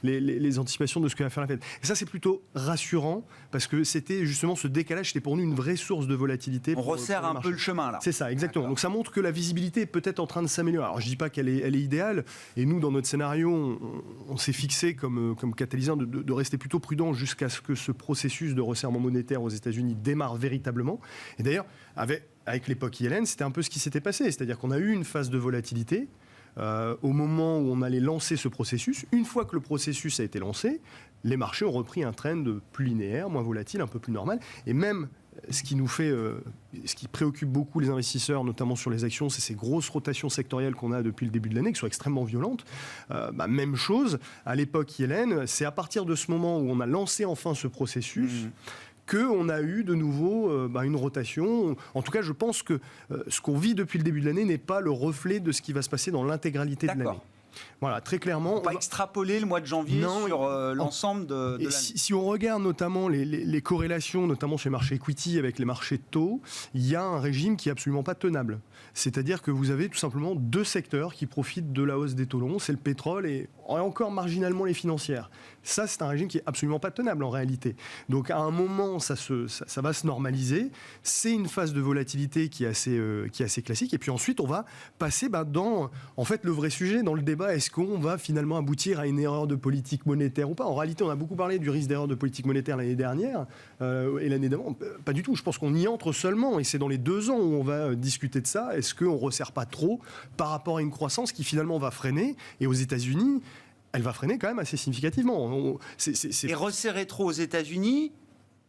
les anticipations de ce que va faire la Fed. Et ça, c'est plutôt rassurant parce que c'était justement ce décalage, c'était pour nous une vraie source de volatilité. On resserre un peu le chemin, là. C'est ça, exactement. Donc, ça montre que la visibilité est peut-être en train de s'améliorer. Alors, je ne dis pas qu'elle est idéale. Et nous, dans notre scénario, on s'est fixé comme catalyseur de rester plutôt prudent jusqu'à ce que ce processus de resserrement monétaire aux États-Unis démarre véritablement. Et d'ailleurs, avec l'époque Yellen, c'était un peu ce qui s'était passé. C'est-à-dire qu'on a eu une phase de volatilité au moment où on allait lancer ce processus. Une fois que le processus a été lancé, les marchés ont repris un trend plus linéaire, moins volatile, un peu plus normal. Et même ce qui préoccupe beaucoup les investisseurs, notamment sur les actions, c'est ces grosses rotations sectorielles qu'on a depuis le début de l'année, qui sont extrêmement violentes. Même chose, à l'époque Yellen, c'est à partir de ce moment où on a lancé enfin ce processus qu'on a eu de nouveau une rotation. En tout cas, je pense que ce qu'on vit depuis le début de l'année n'est pas le reflet de ce qui va se passer dans l'intégralité de l'année. Voilà, très clairement. On va extrapoler le mois de janvier sur l'ensemble de l'année. Si on regarde notamment les corrélations, notamment chez les marchés equity avec les marchés de taux, il y a un régime qui n'est absolument pas tenable. C'est-à-dire que vous avez tout simplement deux secteurs qui profitent de la hausse des taux longs, c'est le pétrole et encore marginalement les financières. Ça, c'est un régime qui est absolument pas tenable en réalité. Donc à un moment, ça va se normaliser. C'est une phase de volatilité qui est assez classique. Et puis ensuite, on va passer dans en fait le vrai sujet dans le débat. Est-ce qu'on va finalement aboutir à une erreur de politique monétaire ou pas? En réalité, on a beaucoup parlé du risque d'erreur de politique monétaire l'année dernière et l'année d'avant. Pas du tout. Je pense qu'on y entre seulement et c'est dans les 2 ans où on va discuter de ça. Est-ce qu'on ne resserre pas trop par rapport à une croissance qui finalement va freiner? Et aux États-Unis, elle va freiner quand même assez significativement. Et resserrer trop aux États-Unis,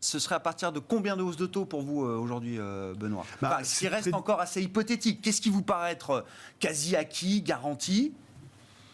ce serait à partir de combien de hausses de taux pour vous aujourd'hui, Benoît? Ce qui reste encore assez hypothétique. Qu'est-ce qui vous paraît être quasi acquis, garanti?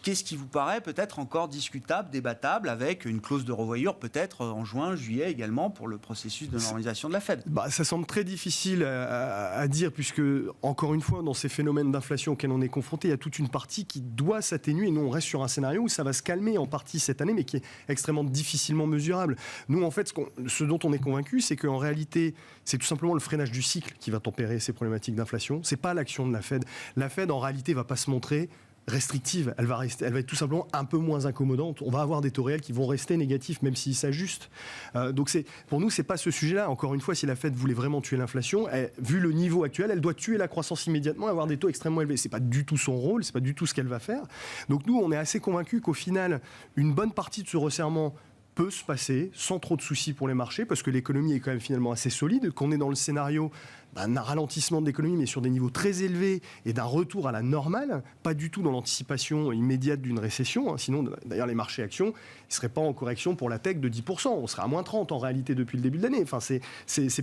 Qu'est-ce qui vous paraît peut-être encore discutable, débattable, avec une clause de revoyure peut-être en juin, juillet également pour le processus de normalisation de la Fed? Ça semble très difficile à dire puisque, encore une fois, dans ces phénomènes d'inflation auxquels on est confronté, il y a toute une partie qui doit s'atténuer. Et nous, on reste sur un scénario où ça va se calmer en partie cette année, mais qui est extrêmement difficilement mesurable. Nous, en fait, ce dont on est convaincu, c'est qu'en réalité, c'est tout simplement le freinage du cycle qui va tempérer ces problématiques d'inflation. C'est pas l'action de la Fed. La Fed, en réalité, va pas se montrer restrictive, elle va être tout simplement un peu moins incommodante. On va avoir des taux réels qui vont rester négatifs même s'ils s'ajustent. Donc pour nous, c'est pas ce sujet-là. Encore une fois, si la Fed voulait vraiment tuer l'inflation, vu le niveau actuel, elle doit tuer la croissance immédiatement et avoir des taux extrêmement élevés. C'est pas du tout son rôle, c'est pas du tout ce qu'elle va faire. Donc nous, on est assez convaincus qu'au final, une bonne partie de ce resserrement peut se passer sans trop de soucis pour les marchés parce que l'économie est quand même finalement assez solide, qu'on est dans le scénario d'un ralentissement de l'économie mais sur des niveaux très élevés et d'un retour à la normale, pas du tout dans l'anticipation immédiate d'une récession. Sinon, d'ailleurs, les marchés actions ne seraient pas en correction pour la tech de 10%. On serait à moins 30 en réalité depuis le début de l'année. Enfin, c'est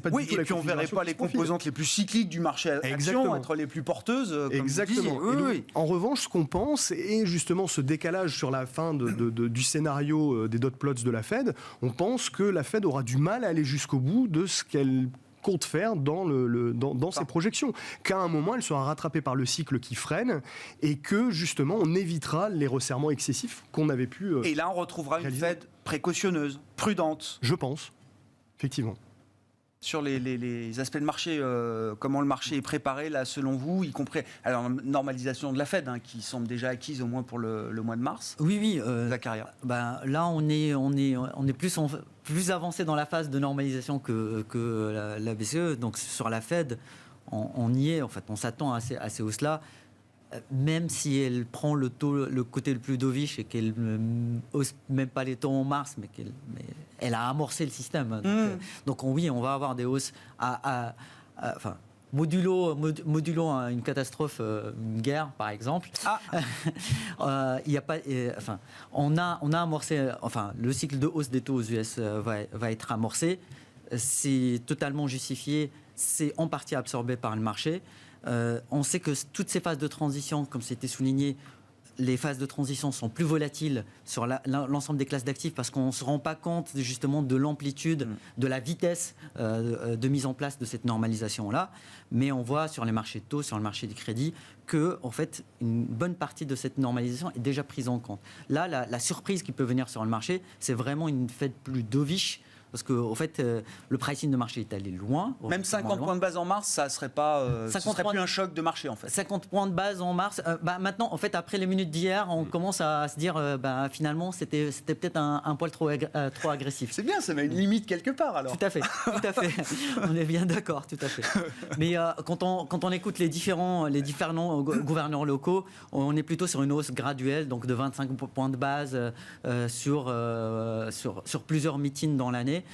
pas du tout et la puis on ne verrait pas les composantes les plus cycliques du marché action être les plus porteuses. Exactement. Comme vous disiez. En revanche, ce qu'on pense, et justement ce décalage sur la fin du scénario des dot plots de la Fed, on pense que la Fed aura du mal à aller jusqu'au bout de ce qu'elle compte faire dans ses projections, qu'à un moment elle sera rattrapée par le cycle qui freine et que justement on évitera les resserrements excessifs qu'on avait pu et là on retrouvera réaliser. Une Fed précautionneuse, prudente. Je pense, effectivement. sur les aspects de marché, comment le marché est préparé, là, selon vous, y compris alors normalisation de la Fed, hein, qui semble déjà acquise au moins pour le mois de mars. Oui. Zakaria. Là, on est plus avancé dans la phase de normalisation que la BCE. Donc sur la Fed, on y est. En fait, on s'attend à ces hausses-là. Même si elle prend le côté le plus dovish et qu'elle ne hausse même pas les taux en mars, mais elle a amorcé le système. Donc oui, on va avoir des hausses enfin, modulo une catastrophe, une guerre par exemple. Il y a pas, on a amorcé, enfin le cycle de hausse des taux aux US va être amorcé. C'est totalement justifié, c'est en partie absorbé par le marché. On sait que toutes ces phases de transition, comme c'était souligné, les phases de transition sont plus volatiles sur l'ensemble des classes d'actifs parce qu'on ne se rend pas compte justement de l'amplitude, de la vitesse de mise en place de cette normalisation-là. Mais on voit sur les marchés de taux, sur le marché du crédit, que en fait, une bonne partie de cette normalisation est déjà prise en compte. Là, la surprise qui peut venir sur le marché, c'est vraiment une Fed plus dovish. Parce que, en fait, le pricing de marché est allé loin. Même 50 points de base en mars, ça serait pas, ce serait plus un choc de marché, en fait. 50 points de base en mars. Maintenant, en fait, après les minutes d'hier, on commence à se dire, finalement, c'était peut-être un poil trop agressif. C'est bien, ça met une limite quelque part, alors. Tout à fait. On est bien d'accord, tout à fait. Mais quand on écoute les différents gouverneurs locaux, on est plutôt sur une hausse graduelle, donc de 25 points de base sur plusieurs meetings dans l'année.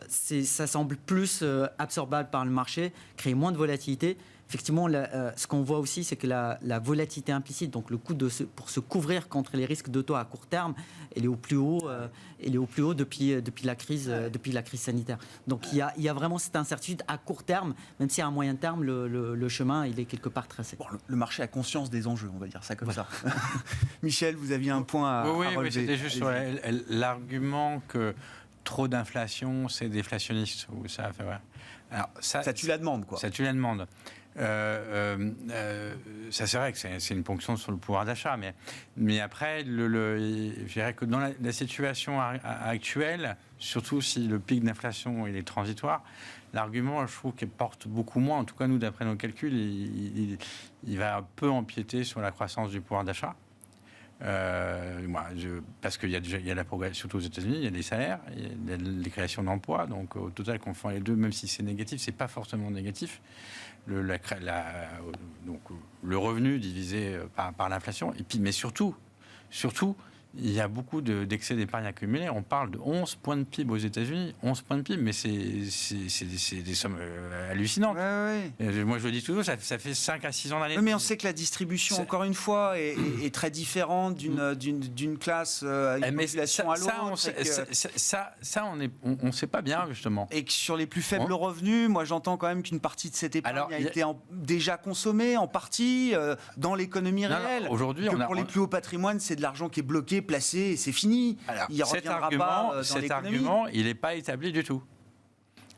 Ça semble plus absorbable par le marché, créer moins de volatilité. Effectivement, ce qu'on voit aussi, c'est que la volatilité implicite, donc le coût pour se couvrir contre les risques de taux à court terme, elle est au plus haut depuis la crise sanitaire. Donc il y a vraiment cette incertitude à court terme, même si à moyen terme, le chemin il est quelque part tracé. Bon, le marché a conscience des enjeux, on va dire ça comme ça. Michel, vous aviez un point à relever. Oui, c'était juste sur l'argument que trop d'inflation, c'est déflationniste. Ou ça fait, ouais. Alors, ça tue la demande, quoi. Ça tue la demande. Ça, c'est vrai que c'est une ponction sur le pouvoir d'achat. Mais après, je dirais que dans la situation actuelle, surtout si le pic d'inflation il est transitoire, l'argument, je trouve qu'il porte beaucoup moins. En tout cas, nous, d'après nos calculs, il va un peu empiéter sur la croissance du pouvoir d'achat. Parce qu'il y a la progression, surtout aux États-Unis, il y a des salaires, il y a des créations d'emplois. Donc, au total, confond les deux, même si c'est négatif, c'est pas forcément négatif. Donc, le revenu divisé par l'inflation. Et puis, mais surtout, il y a beaucoup d'excès d'épargne accumulée. On parle de 11 points de PIB aux États-Unis. 11 points de PIB, mais c'est des sommes hallucinantes. Ouais. Moi, je le dis toujours, ça fait 5 à 6 ans d'année. Mais on sait que la distribution, encore une fois, est très différente d'une classe à une population à l'autre. Ça, on ne sait pas bien, justement. Et que sur les plus faibles revenus, moi, j'entends quand même qu'une partie de cette épargne a été déjà consommée, en partie, dans l'économie réelle. Aujourd'hui, pour les plus hauts patrimoines, c'est de l'argent qui est bloqué, placé, et c'est fini. Alors, cet argument, il n'est pas établi du tout.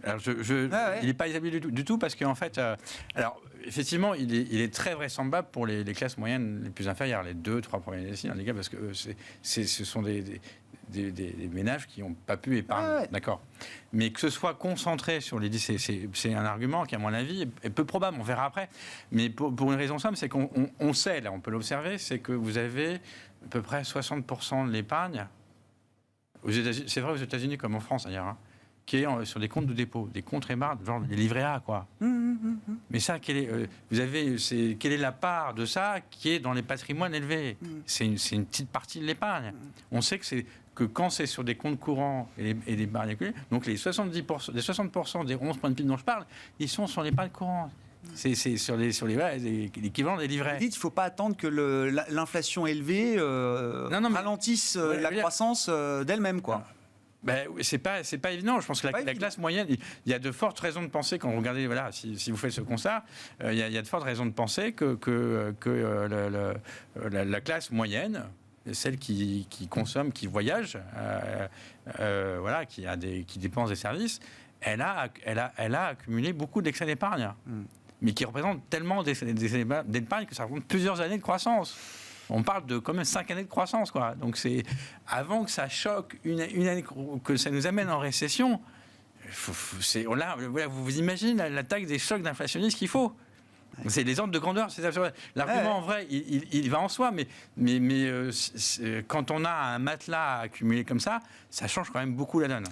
Alors, il n'est pas établi du tout parce qu'en fait, alors effectivement, il est très vraisemblable pour les classes moyennes les plus inférieures, les 2-3 premiers déciles, les gars, parce que ce sont des ménages qui n'ont pas pu épargner, d'accord. Mais que ce soit concentré sur les 10, c'est un argument qui, à mon avis, est peu probable. On verra après. Mais pour une raison simple, c'est qu'on sait, là, on peut l'observer, c'est que vous avez à peu près 60% de l'épargne aux États-Unis. C'est vrai aux États-Unis comme en France d'ailleurs. Hein, qui est sur des comptes de dépôt, des comptes épargne, genre des livrets A, quoi. Mais ça, quelle est la part de ça qui est dans les patrimoines élevés? C'est une petite partie de l'épargne. On sait que quand c'est sur des comptes courants et des épargnes accumulées, donc les 60% des 11 points de PIB dont je parle, ils sont sur l'épargne courante. C'est sur l'équivalent des livrets. Vous dites qu'il ne faut pas attendre que l'inflation élevée ralentisse la croissance d'elle-même, quoi. C'est pas évident. Je pense que la classe moyenne, il y a de fortes raisons de penser, quand vous regardez, voilà, si vous faites ce constat, il y a de fortes raisons de penser que la classe moyenne, celle qui consomme, qui voyage, qui dépense des services, elle a accumulé beaucoup d'excès d'épargne, mais qui représente tellement d'excès d'épargne que ça représente plusieurs années de croissance. On parle de quand même 5 années de croissance, quoi. Donc c'est avant que ça choque une année, que ça nous amène en récession. vous imaginez la taille des chocs d'inflationnistes qu'il faut. C'est les ordres de grandeur. L'argument, en vrai, il va en soi, mais quand on a un matelas accumulé comme ça change quand même beaucoup la donne.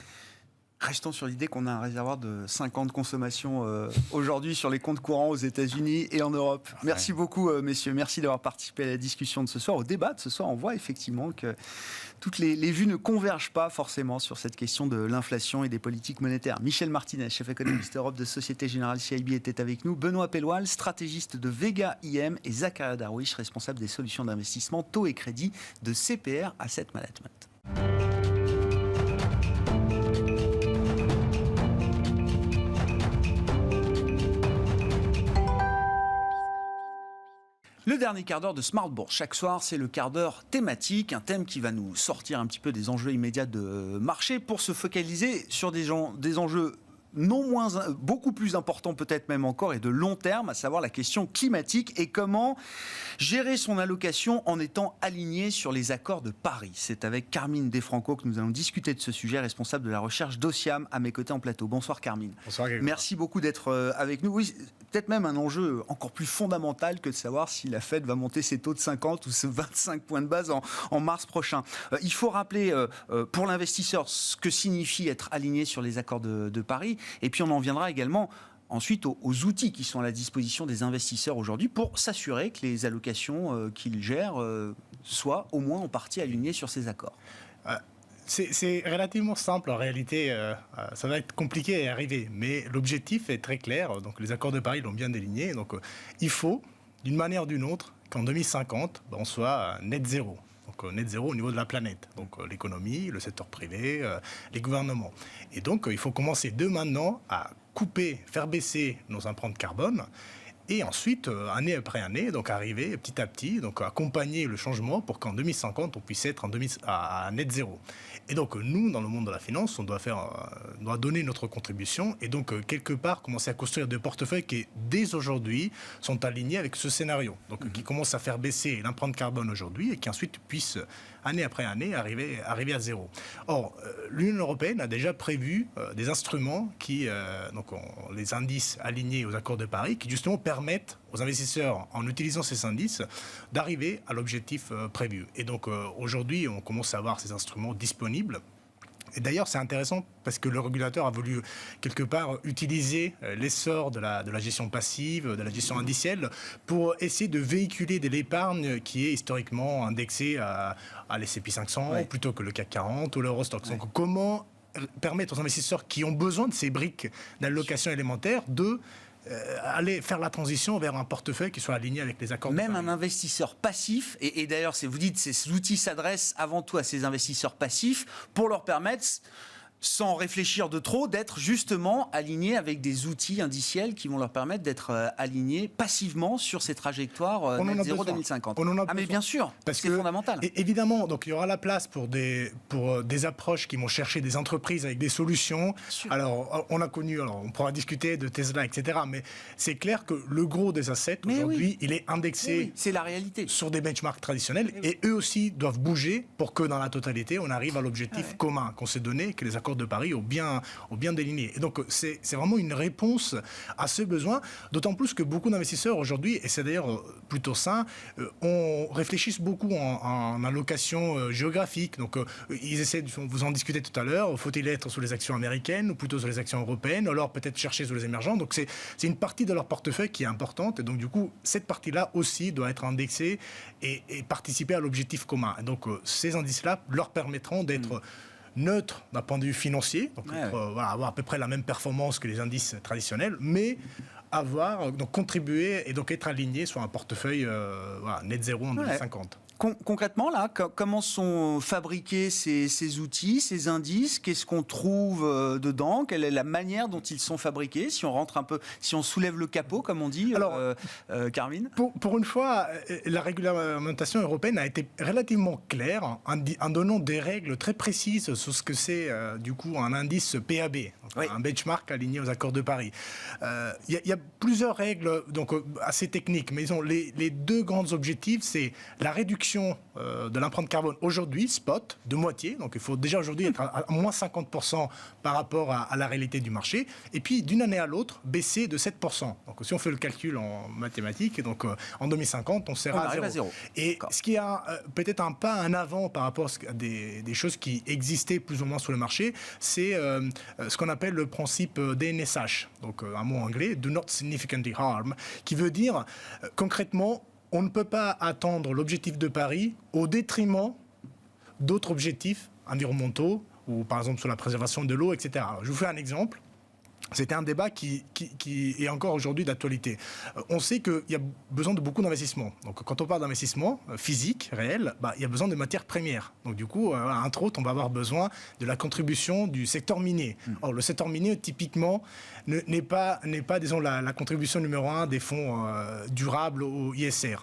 Restons sur l'idée qu'on a un réservoir de 5 ans de consommation aujourd'hui sur les comptes courants aux États-Unis et en Europe. Merci beaucoup, messieurs. Merci d'avoir participé à la discussion de ce soir, au débat de ce soir. On voit effectivement que toutes les vues ne convergent pas forcément sur cette question de l'inflation et des politiques monétaires. Michel Martinez, chef économiste Europe de Société Générale CIB, était avec nous. Benoît Pelloual, stratégiste de Vega IM, et Zakaria Darwish, responsable des solutions d'investissement taux et crédit de CPR Asset Management. Le dernier quart d'heure de Smart Bourse. Chaque soir, c'est le quart d'heure thématique, un thème qui va nous sortir un petit peu des enjeux immédiats de marché pour se focaliser sur des enjeux beaucoup plus importants peut-être même encore et de long terme, à savoir la question climatique et comment gérer son allocation en étant aligné sur les accords de Paris. C'est avec Carmine Defranco que nous allons discuter de ce sujet, responsable de la recherche d'Ociam, à mes côtés en plateau. Bonsoir Carmine. Bonsoir Grégoire. Merci beaucoup d'être avec nous. Oui, peut-être même un enjeu encore plus fondamental que de savoir si la Fed va monter ses taux de 50 ou 25 points de base en mars prochain. Il faut rappeler pour l'investisseur ce que signifie être aligné sur les accords de Paris. Et puis on en viendra également ensuite aux outils qui sont à la disposition des investisseurs aujourd'hui pour s'assurer que les allocations qu'ils gèrent soient au moins en partie alignées sur ces accords. C'est relativement simple en réalité, ça va être compliqué à y arriver, mais l'objectif est très clair, donc les accords de Paris l'ont bien déligné, donc il faut d'une manière ou d'une autre qu'en 2050 on soit net zéro. Donc net zéro au niveau de la planète, donc l'économie, le secteur privé, les gouvernements. Et donc il faut commencer dès maintenant à faire baisser nos empreintes carbone et ensuite, année après année, donc arriver petit à petit, donc accompagner le changement pour qu'en 2050 on puisse être à net zéro. Et donc nous, dans le monde de la finance, on doit donner notre contribution et donc quelque part commencer à construire des portefeuilles qui dès aujourd'hui sont alignés avec ce scénario, donc qui commencent à faire baisser l'empreinte carbone aujourd'hui et qui ensuite puissent année après année arriver à zéro. Or, l'Union européenne a déjà prévu des instruments les indices alignés aux accords de Paris, qui justement permettent aux investisseurs, en utilisant ces indices, d'arriver à l'objectif prévu. Et donc aujourd'hui, on commence à avoir ces instruments disponibles. Et d'ailleurs, c'est intéressant parce que le régulateur a voulu quelque part utiliser l'essor de la gestion passive, de la gestion indicielle, pour essayer de véhiculer de l'épargne qui est historiquement indexée à l'S&P 500 plutôt que le CAC 40 ou l'Eurostoxx. Donc comment permettre aux investisseurs qui ont besoin de ces briques d'allocation élémentaire de aller faire la transition vers un portefeuille qui soit aligné avec les accords. Même un investisseur passif, et d'ailleurs vous dites ces outils s'adressent avant tout à ces investisseurs passifs pour leur permettre, sans réfléchir de trop, d'être justement alignés avec des outils indiciels qui vont leur permettre d'être alignés passivement sur ces trajectoires net zéro 2050. Mais bien sûr, parce que c'est fondamental. Évidemment, donc il y aura la place pour des approches qui vont chercher des entreprises avec des solutions. Alors, on a connu, on pourra discuter de Tesla, etc. Mais c'est clair que le gros des assets, aujourd'hui, il est indexé c'est la réalité. Sur des benchmarks traditionnels. Et eux aussi doivent bouger pour que dans la totalité, on arrive à l'objectif commun qu'on s'est donné, que les accords de Paris ont bien déligné. Et donc, c'est vraiment une réponse à ce besoin, d'autant plus que beaucoup d'investisseurs aujourd'hui, et c'est d'ailleurs plutôt sain, réfléchissent beaucoup en allocation géographique. Donc, ils essaient, vous en discutez tout à l'heure, faut-il être sur les actions américaines ou plutôt sur les actions européennes, ou alors peut-être chercher sur les émergents. Donc, c'est une partie de leur portefeuille qui est importante. Et donc, du coup, cette partie-là aussi doit être indexée et participer à l'objectif commun. Et donc, ces indices-là leur permettront d'être neutre d'un point de vue financier, donc avoir à peu près la même performance que les indices traditionnels, mais contribuer et donc être aligné sur un portefeuille net zéro en 2050. Concrètement, là, comment sont fabriqués ces outils, ces indices? Qu'est-ce qu'on trouve dedans? Quelle est la manière dont ils sont fabriqués? Si on rentre un peu, si on soulève le capot, comme on dit, Carmine. Pour une fois, la réglementation européenne a été relativement claire en donnant des règles très précises sur ce que c'est du coup un indice PAB, un benchmark aligné aux accords de Paris. Il y a plusieurs règles donc, assez techniques, mais les deux grands objectifs, c'est la réduction de l'empreinte carbone aujourd'hui, spot, de moitié. Donc il faut déjà aujourd'hui être à moins 50% par rapport à la réalité du marché. Et puis d'une année à l'autre, baisser de 7%. Donc si on fait le calcul en mathématiques, donc en 2050, on sera arrive à zéro. Et ce qui est peut-être un pas en avant par rapport à des choses qui existaient plus ou moins sur le marché, c'est ce qu'on appelle le principe DNSH, donc un mot anglais, Do Not Significantly Harm, qui veut dire concrètement, on ne peut pas atteindre l'objectif de Paris au détriment d'autres objectifs environnementaux, ou par exemple sur la préservation de l'eau, etc. Alors, je vous fais un exemple. C'était un débat qui est encore aujourd'hui d'actualité. On sait qu'il y a besoin de beaucoup d'investissements. Donc, quand on parle d'investissement physique, réel, il y a besoin de matières premières. Donc, du coup, entre autres, on va avoir besoin de la contribution du secteur minier. Or, le secteur minier, typiquement, n'est pas disons, la contribution numéro 1 des fonds durables au ISR.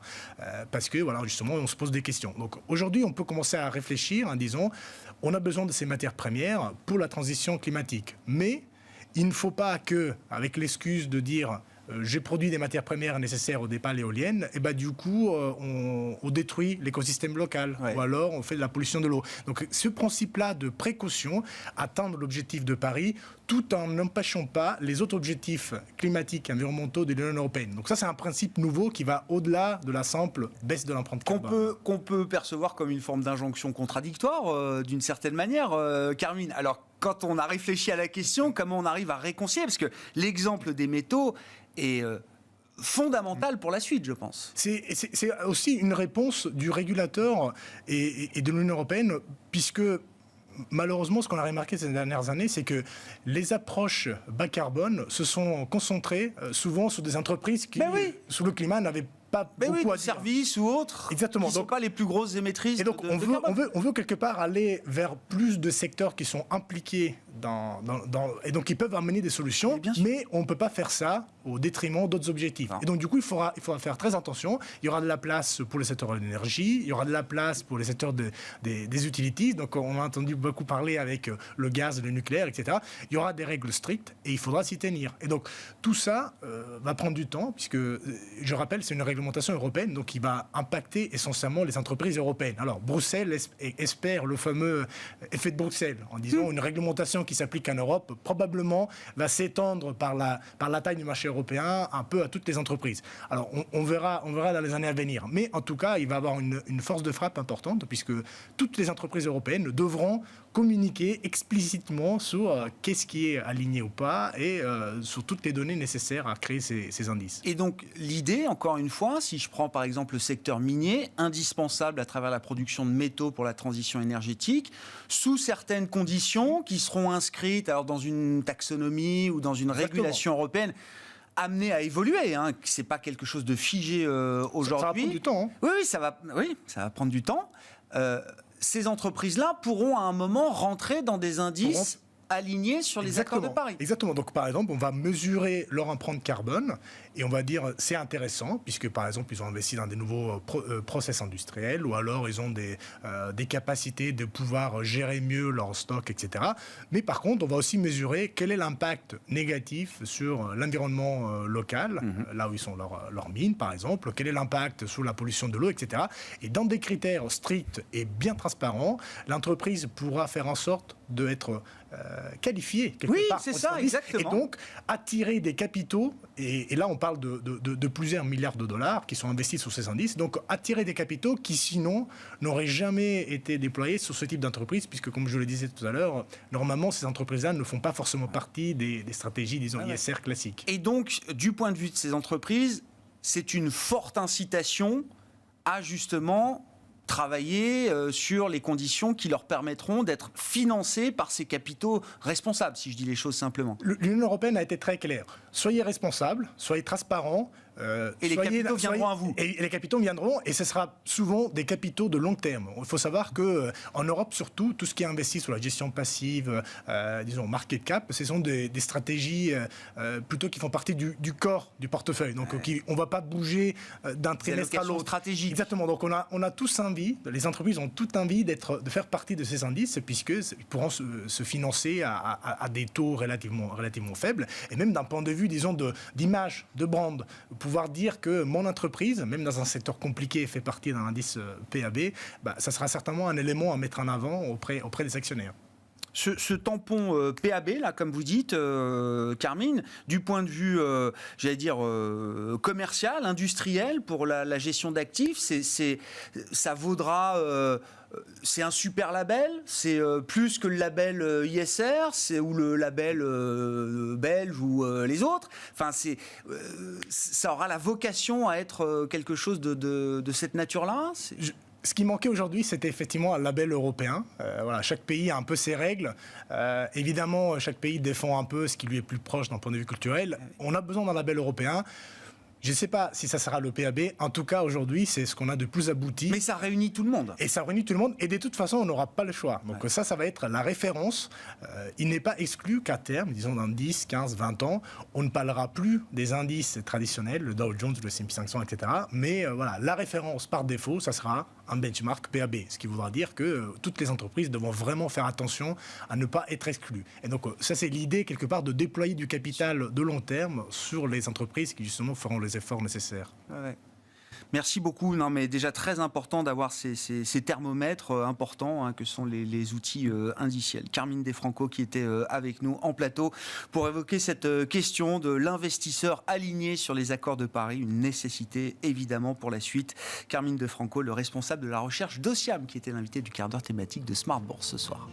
Parce que, voilà, justement, on se pose des questions. Donc, aujourd'hui, on peut commencer à réfléchir en disant, on a besoin de ces matières premières pour la transition climatique. Mais il ne faut pas que, avec l'excuse de dire j'ai produit des matières premières nécessaires au départ l'éolienne, et du coup on détruit l'écosystème local, ou alors on fait de la pollution de l'eau. Donc ce principe-là de précaution, atteindre l'objectif de Paris, tout en n'empêchant pas les autres objectifs climatiques et environnementaux de l'Union européenne. Donc ça, c'est un principe nouveau qui va au-delà de la simple baisse de l'empreinte carbone. Qu'on peut percevoir comme une forme d'injonction contradictoire, d'une certaine manière, Carmine. Alors, quand on a réfléchi à la question, comment on arrive à réconcilier ? Parce que l'exemple des métaux est fondamental pour la suite, je pense. C'est aussi une réponse du régulateur et de l'Union européenne, puisque malheureusement, ce qu'on a remarqué ces dernières années, c'est que les approches bas carbone se sont concentrées souvent sur des entreprises qui, sous le climat, n'avaient pas beaucoup à dire. Services ou autres. Exactement. Qui ne sont pas les plus grosses émettrices. Et donc, on veut quelque part aller vers plus de secteurs qui sont impliqués et donc qui peuvent amener des solutions, mais on ne peut pas faire ça au détriment d'autres objectifs. Et donc, du coup, il faudra faire très attention. Il y aura de la place pour le secteur de l'énergie, il y aura de la place pour les secteurs des utilities. Donc, on a entendu beaucoup parler avec le gaz, le nucléaire, etc. Il y aura des règles strictes et il faudra s'y tenir. Et donc, tout ça va prendre du temps, puisque, je rappelle, c'est une réglementation européenne, donc qui va impacter essentiellement les entreprises européennes. Alors, Bruxelles espère le fameux effet de Bruxelles, en disant une réglementation qui s'applique en Europe, probablement va s'étendre par la taille du marché européen un peu à toutes les entreprises. Alors, on verra dans les années à venir. Mais en tout cas, il va avoir une force de frappe importante, puisque toutes les entreprises européennes devront communiquer explicitement sur qu'est-ce qui est aligné ou pas et sur toutes les données nécessaires à créer ces indices. Et donc, l'idée, encore une fois, si je prends par exemple le secteur minier, indispensable à travers la production de métaux pour la transition énergétique, sous certaines conditions qui seront inscrites alors, dans une taxonomie ou dans une régulation européenne, amené à évoluer, c'est pas quelque chose de figé aujourd'hui. Ça va prendre du temps. Ça va prendre du temps. Ces entreprises-là pourront à un moment rentrer dans des indices alignés sur les accords de Paris. Exactement. Donc, par exemple, on va mesurer leur empreinte carbone et on va dire c'est intéressant puisque, par exemple, ils ont investi dans des nouveaux process industriels ou alors ils ont des capacités de pouvoir gérer mieux leur stock, etc. Mais par contre, on va aussi mesurer quel est l'impact négatif sur l'environnement local, là où ils sont leurs mines, par exemple, quel est l'impact sur la pollution de l'eau, etc. Et dans des critères stricts et bien transparents, l'entreprise pourra faire en sorte d'être qualifié quelque part. Oui, c'est ça, exactement. Et donc, attirer des capitaux, et là on parle de plusieurs milliards de dollars qui sont investis sur ces indices, donc attirer des capitaux qui sinon n'auraient jamais été déployés sur ce type d'entreprise, puisque comme je le disais tout à l'heure, normalement ces entreprises-là ne font pas forcément partie des stratégies, disons, ISR classiques. Et donc, du point de vue de ces entreprises, c'est une forte incitation à justement travailler sur les conditions qui leur permettront d'être financés par ces capitaux responsables, si je dis les choses simplement. L'Union européenne a été très claire. Soyez responsables, soyez transparents, Et les capitaux viendront à vous. Et les capitaux viendront, et ce sera souvent des capitaux de long terme. Il faut savoir qu'en Europe, surtout, tout ce qui est investi sur la gestion passive, disons market cap, ce sont des stratégies plutôt qui font partie du corps du portefeuille. Donc on ne va pas bouger d'un trimestre à l'autre. Stratégique. Exactement. Donc on a tous envie, les entreprises ont toutes envie de faire partie de ces indices, puisqu'ils pourront se financer à des taux relativement faibles. Et même d'un point de vue, disons, d'image, de brand, pouvoir dire que mon entreprise, même dans un secteur compliqué, fait partie d'un indice PAB, ça sera certainement un élément à mettre en avant auprès des actionnaires. Ce tampon PAB, là, comme vous dites, Carmine, du point de vue, commercial, industriel, pour la gestion d'actifs, ça vaudra... c'est un super label, c'est plus que le label ISR, ou le label belge ou les autres. Enfin, ça aura la vocation à être quelque chose de cette nature-là. Ce qui manquait aujourd'hui, c'était effectivement un label européen. Chaque pays a un peu ses règles. Évidemment, chaque pays défend un peu ce qui lui est plus proche d'un point de vue culturel. On a besoin d'un label européen. Je ne sais pas si ça sera le PAB. En tout cas, aujourd'hui, c'est ce qu'on a de plus abouti. Mais ça réunit tout le monde. Et ça réunit tout le monde. Et de toute façon, on n'aura pas le choix. Donc ça va être la référence. Il n'est pas exclu qu'à terme, disons dans 10, 15, 20 ans, on ne parlera plus des indices traditionnels, le Dow Jones, le S&P 500, etc. Mais la référence par défaut, ça sera un benchmark PAB. Ce qui voudra dire que toutes les entreprises devront vraiment faire attention à ne pas être exclues. Et donc ça, c'est l'idée, quelque part, de déployer du capital de long terme sur les entreprises qui, justement, feront les efforts nécessaires. Ouais. Merci beaucoup. Non, mais déjà très important d'avoir ces thermomètres importants que sont les outils indiciels. Carmine Defranco qui était avec nous en plateau pour évoquer cette question de l'investisseur aligné sur les accords de Paris, une nécessité évidemment pour la suite. Carmine Defranco, le responsable de la recherche d'Ociam, qui était l'invité du quart d'heure thématique de Smart Bourse ce soir.